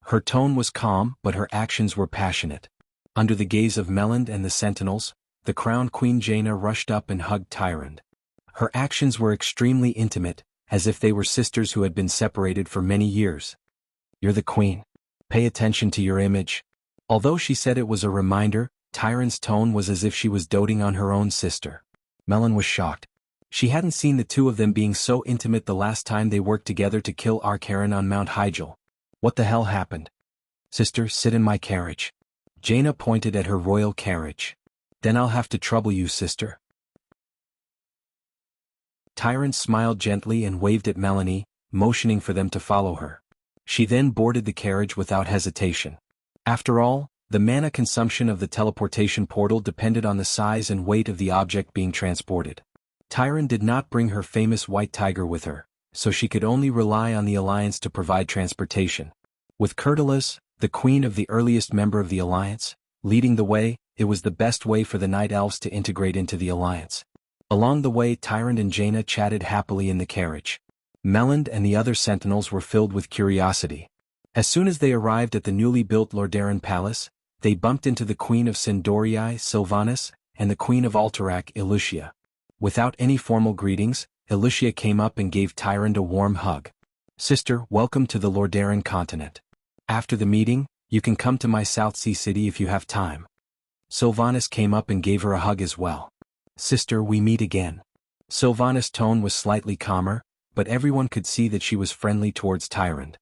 Her tone was calm, but her actions were passionate. Under the gaze of Melon and the sentinels, the crowned Queen Jaina rushed up and hugged Tyrant. Her actions were extremely intimate, as if they were sisters who had been separated for many years. You're the queen. Pay attention to your image. Although she said it was a reminder, Tyrant's tone was as if she was doting on her own sister. Melon was shocked. She hadn't seen the two of them being so intimate the last time they worked together to kill Arkaren on Mount Hyjal. What the hell happened? Sister, sit in my carriage. Jaina pointed at her royal carriage. Then I'll have to trouble you, sister. Tyrant smiled gently and waved at Melanie, motioning for them to follow her. She then boarded the carriage without hesitation. After all, the mana consumption of the teleportation portal depended on the size and weight of the object being transported. Tyrant did not bring her famous white tiger with her, so she could only rely on the Alliance to provide transportation. With Kurtalis, the queen of the earliest member of the Alliance, leading the way, it was the best way for the Night Elves to integrate into the Alliance. Along the way, Tyrant and Jaina chatted happily in the carriage. Melon and the other sentinels were filled with curiosity. As soon as they arrived at the newly built Lordaeron Palace, they bumped into the Queen of Sindorii, Sylvanas, and the Queen of Alterac, Ilucia. Without any formal greetings, Ilucia came up and gave Tyrant a warm hug. Sister, welcome to the Lordaeron continent. After the meeting, you can come to my South Sea city if you have time. Sylvanas came up and gave her a hug as well. Sister, we meet again. Sylvanas' tone was slightly calmer, but everyone could see that she was friendly towards Tyrant.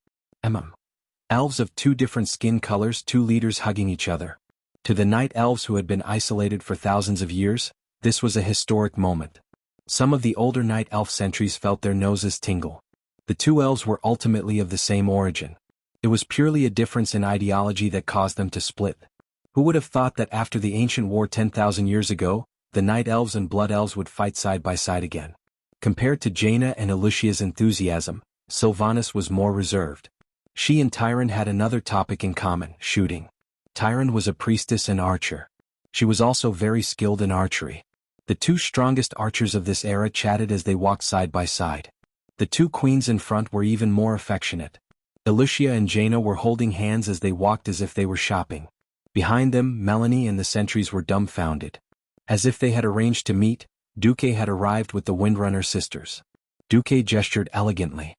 Elves of two different skin colors, two leaders hugging each other. To the night elves who had been isolated for thousands of years, this was a historic moment. Some of the older night elf sentries felt their noses tingle. The two elves were ultimately of the same origin. It was purely a difference in ideology that caused them to split. Who would have thought that after the ancient war 10,000 years ago, the night elves and blood elves would fight side by side again? Compared to Jaina and Ilucia's enthusiasm, Sylvanas was more reserved. She and Tyrant had another topic in common, shooting. Tyrant was a priestess and archer. She was also very skilled in archery. The two strongest archers of this era chatted as they walked side by side. The two queens in front were even more affectionate. Ilucia and Jaina were holding hands as they walked as if they were shopping. Behind them, Melanie and the sentries were dumbfounded. As if they had arranged to meet, Duque had arrived with the Windrunner sisters. Duque gestured elegantly.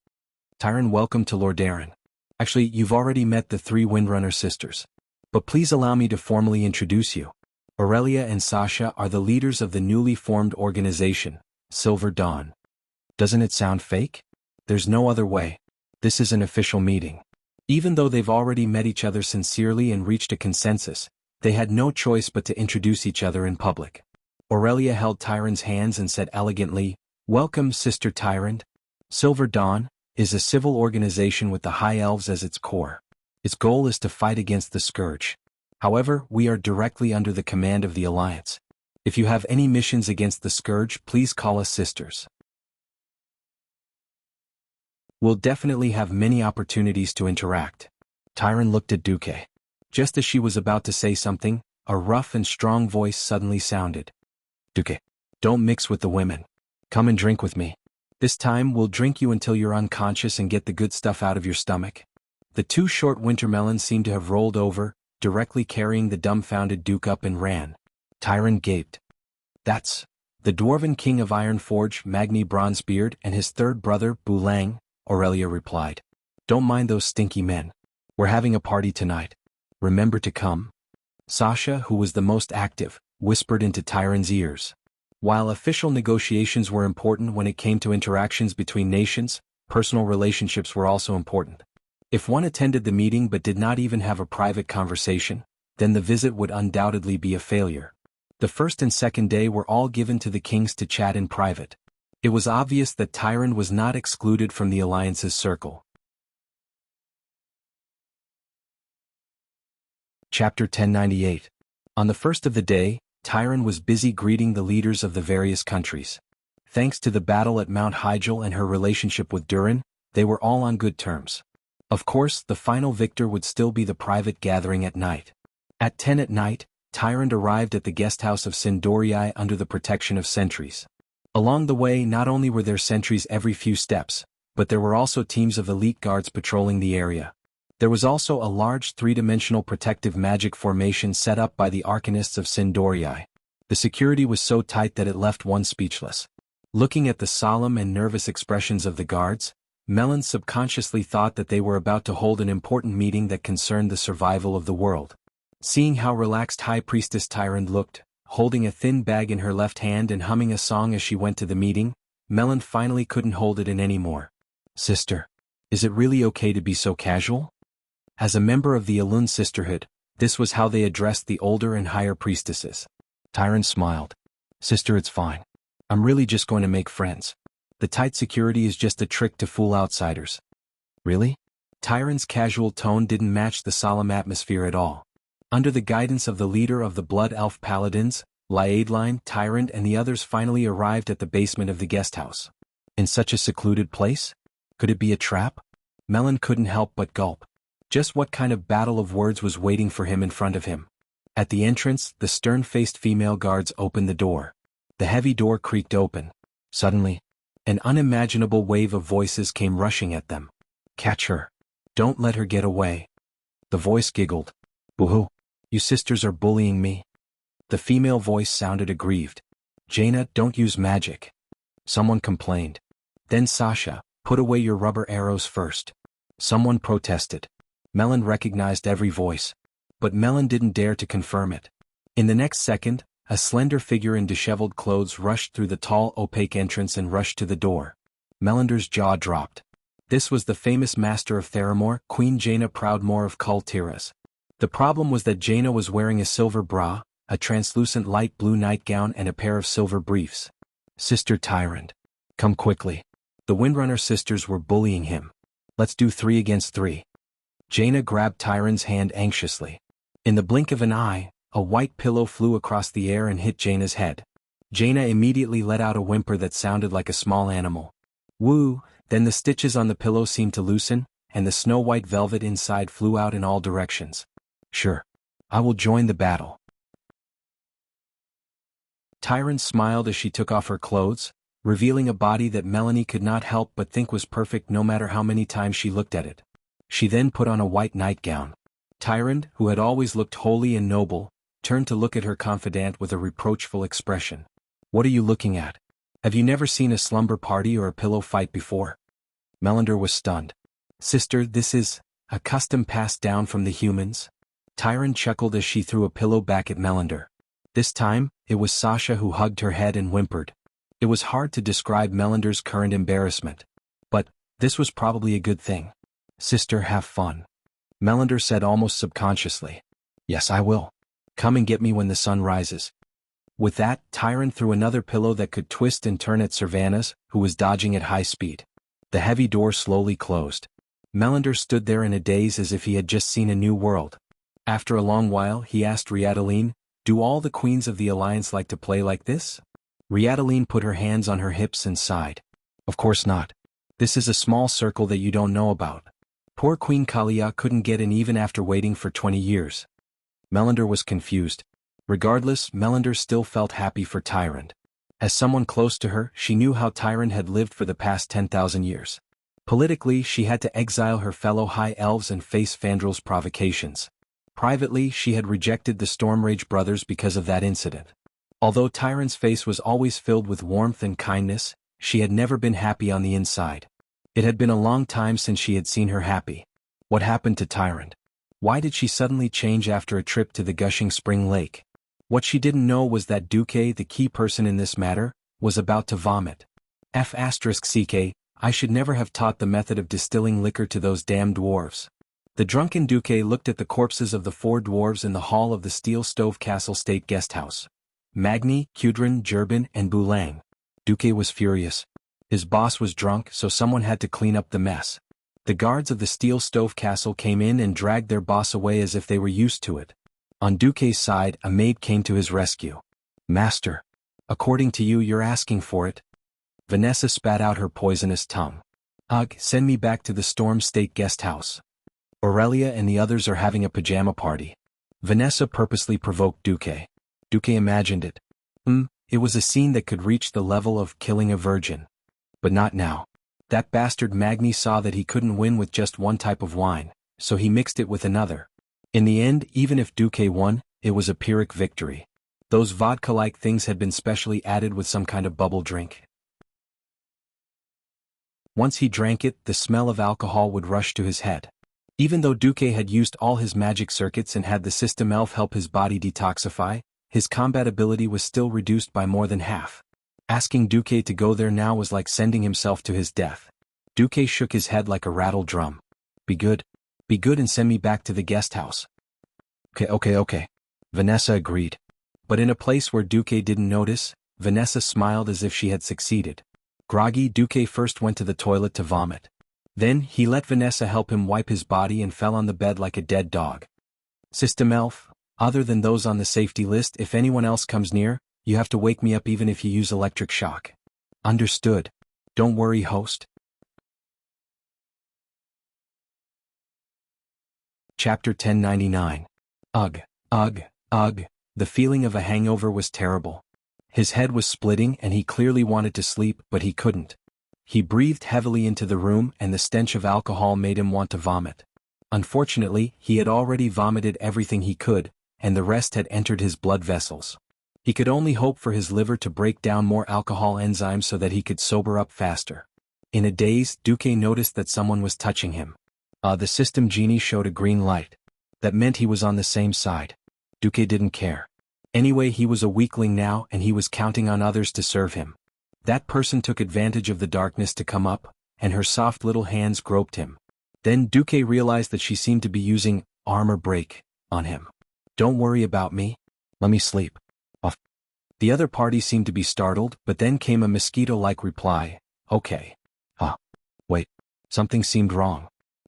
Tyrant, welcome to Lordaeron. Actually, you've already met the three Windrunner sisters. But please allow me to formally introduce you. Aurelia and Sasha are the leaders of the newly formed organization, Silver Dawn. Doesn't it sound fake? There's no other way. This is an official meeting. Even though they've already met each other sincerely and reached a consensus, they had no choice but to introduce each other in public. Aurelia held Tyrant's hands and said elegantly, "Welcome, Sister Tyrant. Silver Dawn is a civil organization with the High Elves as its core. Its goal is to fight against the Scourge. However, we are directly under the command of the Alliance. If you have any missions against the Scourge, please call us sisters. We'll definitely have many opportunities to interact." Tyrant looked at Duque. Just as she was about to say something, a rough and strong voice suddenly sounded. "Duque, don't mix with the women. Come and drink with me. This time we'll drink you until you're unconscious and get the good stuff out of your stomach." The two short winter melons seemed to have rolled over, directly carrying the dumbfounded Duke up and ran. Tyrant gaped. "That's the Dwarven King of Ironforge, Magni Bronzebeard, and his third brother, Bulang," Aurelia replied. "Don't mind those stinky men. We're having a party tonight. Remember to come." Sasha, who was the most active, whispered into Tyron's ears. While official negotiations were important when it came to interactions between nations, personal relationships were also important. If one attended the meeting but did not even have a private conversation, then the visit would undoubtedly be a failure. The first and second day were all given to the kings to chat in private. It was obvious that Tyron was not excluded from the alliance's circle. Chapter 1098. On the first of the day, Tyron was busy greeting the leaders of the various countries. Thanks to the battle at Mount Hygel and her relationship with Durin, they were all on good terms. Of course, the final victor would still be the private gathering at night. At 10 at night, Tyron arrived at the guesthouse of Sindorii under the protection of sentries. Along the way, not only were there sentries every few steps, but there were also teams of elite guards patrolling the area. There was also a large three-dimensional protective magic formation set up by the arcanists of Sindorii. The security was so tight that it left one speechless. Looking at the solemn and nervous expressions of the guards, Melon subconsciously thought that they were about to hold an important meeting that concerned the survival of the world. Seeing how relaxed High Priestess Tyron looked, holding a thin bag in her left hand and humming a song as she went to the meeting, Melon finally couldn't hold it in anymore. "Sister, is it really okay to be so casual?" As a member of the Elun Sisterhood, this was how they addressed the older and higher priestesses. Tyron smiled. "Sister, it's fine. I'm really just going to make friends. The tight security is just a trick to fool outsiders." "Really?" Tyron's casual tone didn't match the solemn atmosphere at all. Under the guidance of the leader of the Blood Elf Paladins, Liadeline, Tyron and the others finally arrived at the basement of the guesthouse. In such a secluded place? Could it be a trap? Melon couldn't help but gulp. Just what kind of battle of words was waiting for him in front of him? At the entrance, the stern-faced female guards opened the door. The heavy door creaked open. Suddenly, an unimaginable wave of voices came rushing at them. "Catch her. Don't let her get away." The voice giggled. "Boo-hoo. You sisters are bullying me." The female voice sounded aggrieved. "Jaina, don't use magic." Someone complained. Then Sasha, "Put away your rubber arrows first." Someone protested. Melon recognized every voice. But Melon didn't dare to confirm it. In the next second, a slender figure in disheveled clothes rushed through the tall, opaque entrance and rushed to the door. Melander's jaw dropped. This was the famous master of Theramore, Queen Jaina Proudmoore of Kul Tiras. The problem was that Jaina was wearing a silver bra, a translucent light blue nightgown and a pair of silver briefs. "Sister Tyrant, come quickly." The Windrunner sisters were bullying him. "Let's do 3 against 3. Jaina grabbed Tyron's hand anxiously. In the blink of an eye, a white pillow flew across the air and hit Jaina's head. Jaina immediately let out a whimper that sounded like a small animal. Woo! Then the stitches on the pillow seemed to loosen, and the snow-white velvet inside flew out in all directions. "Sure. I will join the battle." Tyron smiled as she took off her clothes, revealing a body that Melanie could not help but think was perfect no matter how many times she looked at it. She then put on a white nightgown. Tyron, who had always looked holy and noble, turned to look at her confidant with a reproachful expression. "What are you looking at? Have you never seen a slumber party or a pillow fight before?" Melander was stunned. "Sister, this is a custom passed down from the humans." Tyron chuckled as she threw a pillow back at Melander. This time, it was Sasha who hugged her head and whimpered. It was hard to describe Melander's current embarrassment. But this was probably a good thing. "Sister, have fun," Melander said almost subconsciously. "Yes, I will. Come and get me when the sun rises." With that, Tyron threw another pillow that could twist and turn at Servanas, who was dodging at high speed. The heavy door slowly closed. Melander stood there in a daze as if he had just seen a new world. After a long while, he asked Riadaline, "Do all the queens of the Alliance like to play like this?" Riadaline put her hands on her hips and sighed. "Of course not. This is a small circle that you don't know about. Poor Queen Kalia couldn't get in even after waiting for 20 years. Melander was confused. Regardless, Melander still felt happy for Tyron. As someone close to her, she knew how Tyron had lived for the past 10,000 years. Politically, she had to exile her fellow High Elves and face Fandrel's provocations. Privately, she had rejected the Stormrage brothers because of that incident. Although Tyron's face was always filled with warmth and kindness, she had never been happy on the inside. It had been a long time since she had seen her happy. What happened to Tyron? Why did she suddenly change after a trip to the gushing spring lake? What she didn't know was that Duque, the key person in this matter, was about to vomit. F***ck, I should never have taught the method of distilling liquor to those damn dwarves. The drunken Duque looked at the corpses of the 4 dwarves in the hall of the Steel Stove Castle State Guesthouse. Magni, Kudrin, Jerbin, and Boulang. Duque was furious. His boss was drunk, so someone had to clean up the mess. The guards of the Steel Stove Castle came in and dragged their boss away as if they were used to it. On Duque's side, a maid came to his rescue. Master. According to you, you're asking for it. Vanessa spat out her poisonous tongue. Ugh, send me back to the Storm State Guesthouse. Aurelia and the others are having a pajama party. Vanessa purposely provoked Duque. Duque imagined it. It was a scene that could reach the level of killing a virgin. But not now. That bastard Magni saw that he couldn't win with just one type of wine, so he mixed it with another. In the end, even if Duque won, it was a Pyrrhic victory. Those vodka-like things had been specially added with some kind of bubble drink. Once he drank it, the smell of alcohol would rush to his head. Even though Duque had used all his magic circuits and had the system elf help his body detoxify, his combat ability was still reduced by more than half. Asking Duque to go there now was like sending himself to his death. Duque shook his head like a rattled drum. Be good and send me back to the guest house. Okay. Vanessa agreed. But in a place where Duque didn't notice, Vanessa smiled as if she had succeeded. Groggy, Duque first went to the toilet to vomit. Then, he let Vanessa help him wipe his body and fell on the bed like a dead dog. System elf, other than those on the safety list, if anyone else comes near, you have to wake me up even if you use electric shock. Understood. Don't worry, host. Chapter 1099. Ugh. The feeling of a hangover was terrible. His head was splitting and he clearly wanted to sleep, but he couldn't. He breathed heavily into the room and the stench of alcohol made him want to vomit. Unfortunately, he had already vomited everything he could, and the rest had entered his blood vessels. He could only hope for his liver to break down more alcohol enzymes so that he could sober up faster. In a daze, Duque noticed that someone was touching him. The system genie showed a green light. That meant he was on the same side. Duque didn't care. Anyway, he was a weakling now and he was counting on others to serve him. That person took advantage of the darkness to come up, and her soft little hands groped him. Then Duque realized that she seemed to be using armor break on him. Don't worry about me. Let me sleep. Off. The other party seemed to be startled, but then came a mosquito-like reply. Okay. Wait. Something seemed wrong.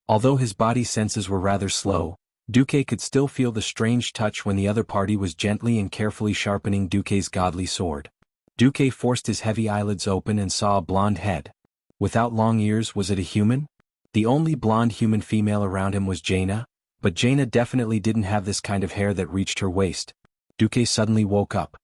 Although his body senses were rather slow, Duque could still feel the strange touch when the other party was gently and carefully sharpening Duque's godly sword. Duque forced his heavy eyelids open and saw a blonde head. Without long ears, was it a human? The only blonde human female around him was Jaina, but Jaina definitely didn't have this kind of hair that reached her waist. Duque suddenly woke up.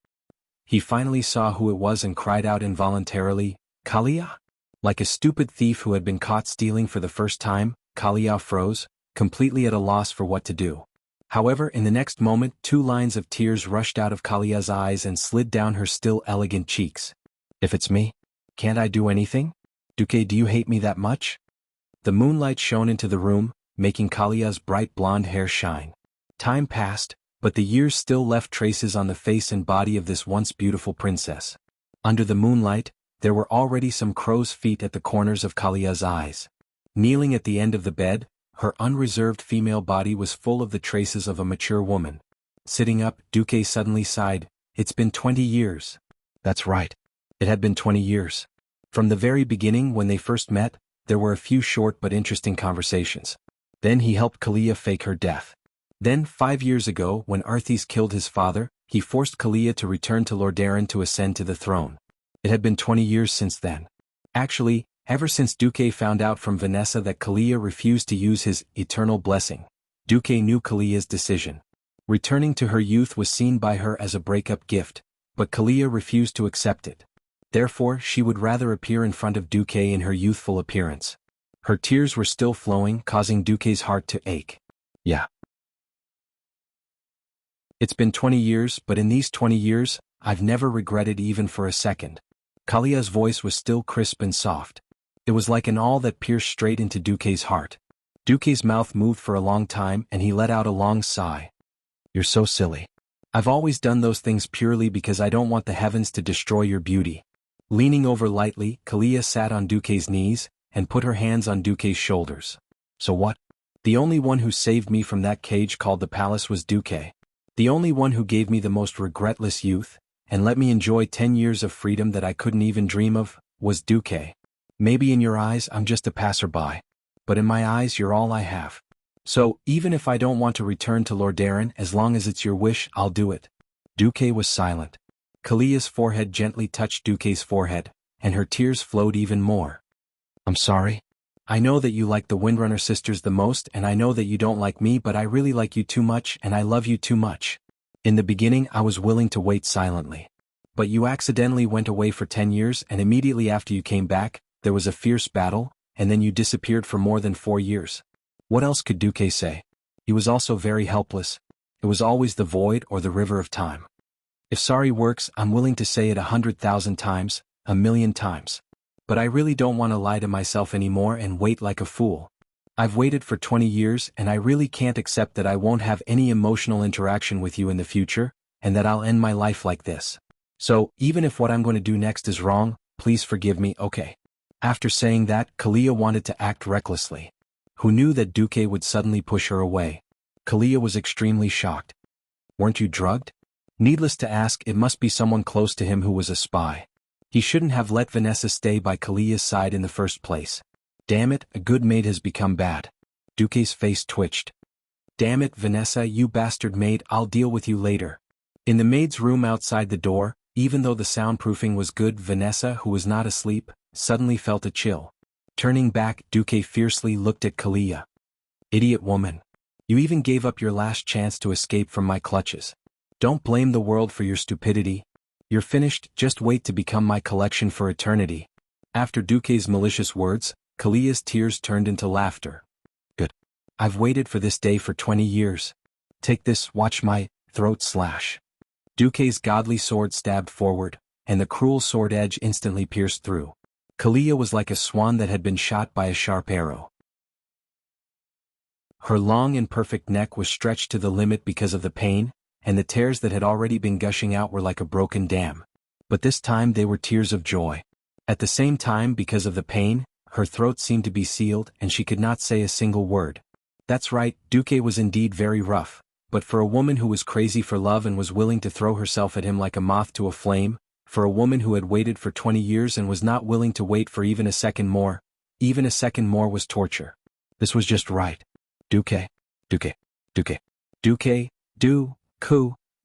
He finally saw who it was and cried out involuntarily, Kalia? Like a stupid thief who had been caught stealing for the first time, Kalia froze, completely at a loss for what to do. However, in the next moment, 2 lines of tears rushed out of Kalia's eyes and slid down her still elegant cheeks. If it's me, can't I do anything? Duque, do you hate me that much? The moonlight shone into the room, making Kalia's bright blonde hair shine. Time passed, but the years still left traces on the face and body of this once beautiful princess. Under the moonlight, there were already some crow's feet at the corners of Kalia's eyes. Kneeling at the end of the bed, her unreserved female body was full of the traces of a mature woman. Sitting up, Duque suddenly sighed. It's been 20 years. That's right. It had been 20 years. From the very beginning when they first met, there were a few short but interesting conversations. Then he helped Kalia fake her death. Then, 5 years ago, when Arthas killed his father, he forced Kalia to return to Lordaeron to ascend to the throne. It had been 20 years since then. Actually, ever since Duque found out from Vanessa that Kalia refused to use his eternal blessing, Duque knew Kalia's decision. Returning to her youth was seen by her as a breakup gift, but Kalia refused to accept it. Therefore, she would rather appear in front of Duque in her youthful appearance. Her tears were still flowing, causing Duque's heart to ache. Yeah. It's been 20 years, but in these 20 years, I've never regretted even for a second. Kalia's voice was still crisp and soft. It was like an awl that pierced straight into Duque's heart. Duque's mouth moved for a long time and he let out a long sigh. You're so silly. I've always done those things purely because I don't want the heavens to destroy your beauty. Leaning over lightly, Kalia sat on Duke's knees, and put her hands on Duke's shoulders. So what? The only one who saved me from that cage called the palace was Duke. The only one who gave me the most regretless youth, and let me enjoy 10 years of freedom that I couldn't even dream of, was Duke. Maybe in your eyes I'm just a passerby. But in my eyes you're all I have. So, even if I don't want to return to Lordaeron, as long as it's your wish, I'll do it. Duke was silent. Kalia's forehead gently touched Duke's forehead, and her tears flowed even more. I'm sorry. I know that you like the Windrunner sisters the most, and I know that you don't like me, but I really like you too much, and I love you too much. In the beginning I was willing to wait silently. But you accidentally went away for 10 years, and immediately after you came back, there was a fierce battle, and then you disappeared for more than 4 years. What else could Duke say? He was also very helpless. It was always the void or the river of time. If sorry works, I'm willing to say it 100,000 times, 1,000,000 times. But I really don't want to lie to myself anymore and wait like a fool. I've waited for 20 years and I really can't accept that I won't have any emotional interaction with you in the future, and that I'll end my life like this. So, even if what I'm going to do next is wrong, please forgive me, okay? After saying that, Kalia wanted to act recklessly. Who knew that Duke would suddenly push her away? Kalia was extremely shocked. Weren't you drugged? Needless to ask, it must be someone close to him who was a spy. He shouldn't have let Vanessa stay by Kalia's side in the first place. Damn it, a good maid has become bad. Duke's face twitched. Damn it, Vanessa, you bastard maid, I'll deal with you later. In the maid's room outside the door, even though the soundproofing was good, Vanessa, who was not asleep, suddenly felt a chill. Turning back, Duke fiercely looked at Kalia. Idiot woman. You even gave up your last chance to escape from my clutches. Don't blame the world for your stupidity. You're finished, just wait to become my collection for eternity. After Duke's malicious words, Kalia's tears turned into laughter. Good. I've waited for this day for 20 years. Take this, watch my throat slash. Duke's godly sword stabbed forward, and the cruel sword edge instantly pierced through. Kalia was like a swan that had been shot by a sharp arrow. Her long and perfect neck was stretched to the limit because of the pain, and the tears that had already been gushing out were like a broken dam. But this time they were tears of joy. At the same time, because of the pain, her throat seemed to be sealed and she could not say a single word. That's right, Duke was indeed very rough, but for a woman who was crazy for love and was willing to throw herself at him like a moth to a flame, for a woman who had waited for 20 years and was not willing to wait for even a second more was torture. This was just right. Duke.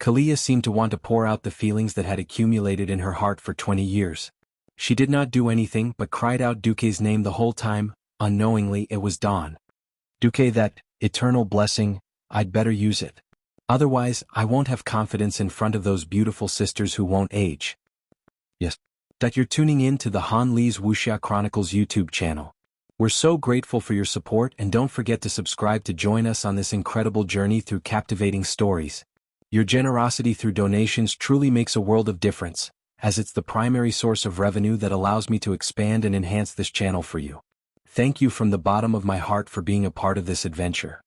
Kalia seemed to want to pour out the feelings that had accumulated in her heart for 20 years. She did not do anything but cried out Duke's name the whole time. Unknowingly it was dawn. Duke, that eternal blessing, I'd better use it. Otherwise, I won't have confidence in front of those beautiful sisters who won't age. Yes. That you're tuning in to the Han Lee's Wuxia Chronicles YouTube channel. We're so grateful for your support, and don't forget to subscribe to join us on this incredible journey through captivating stories. Your generosity through donations truly makes a world of difference, as it's the primary source of revenue that allows me to expand and enhance this channel for you. Thank you from the bottom of my heart for being a part of this adventure.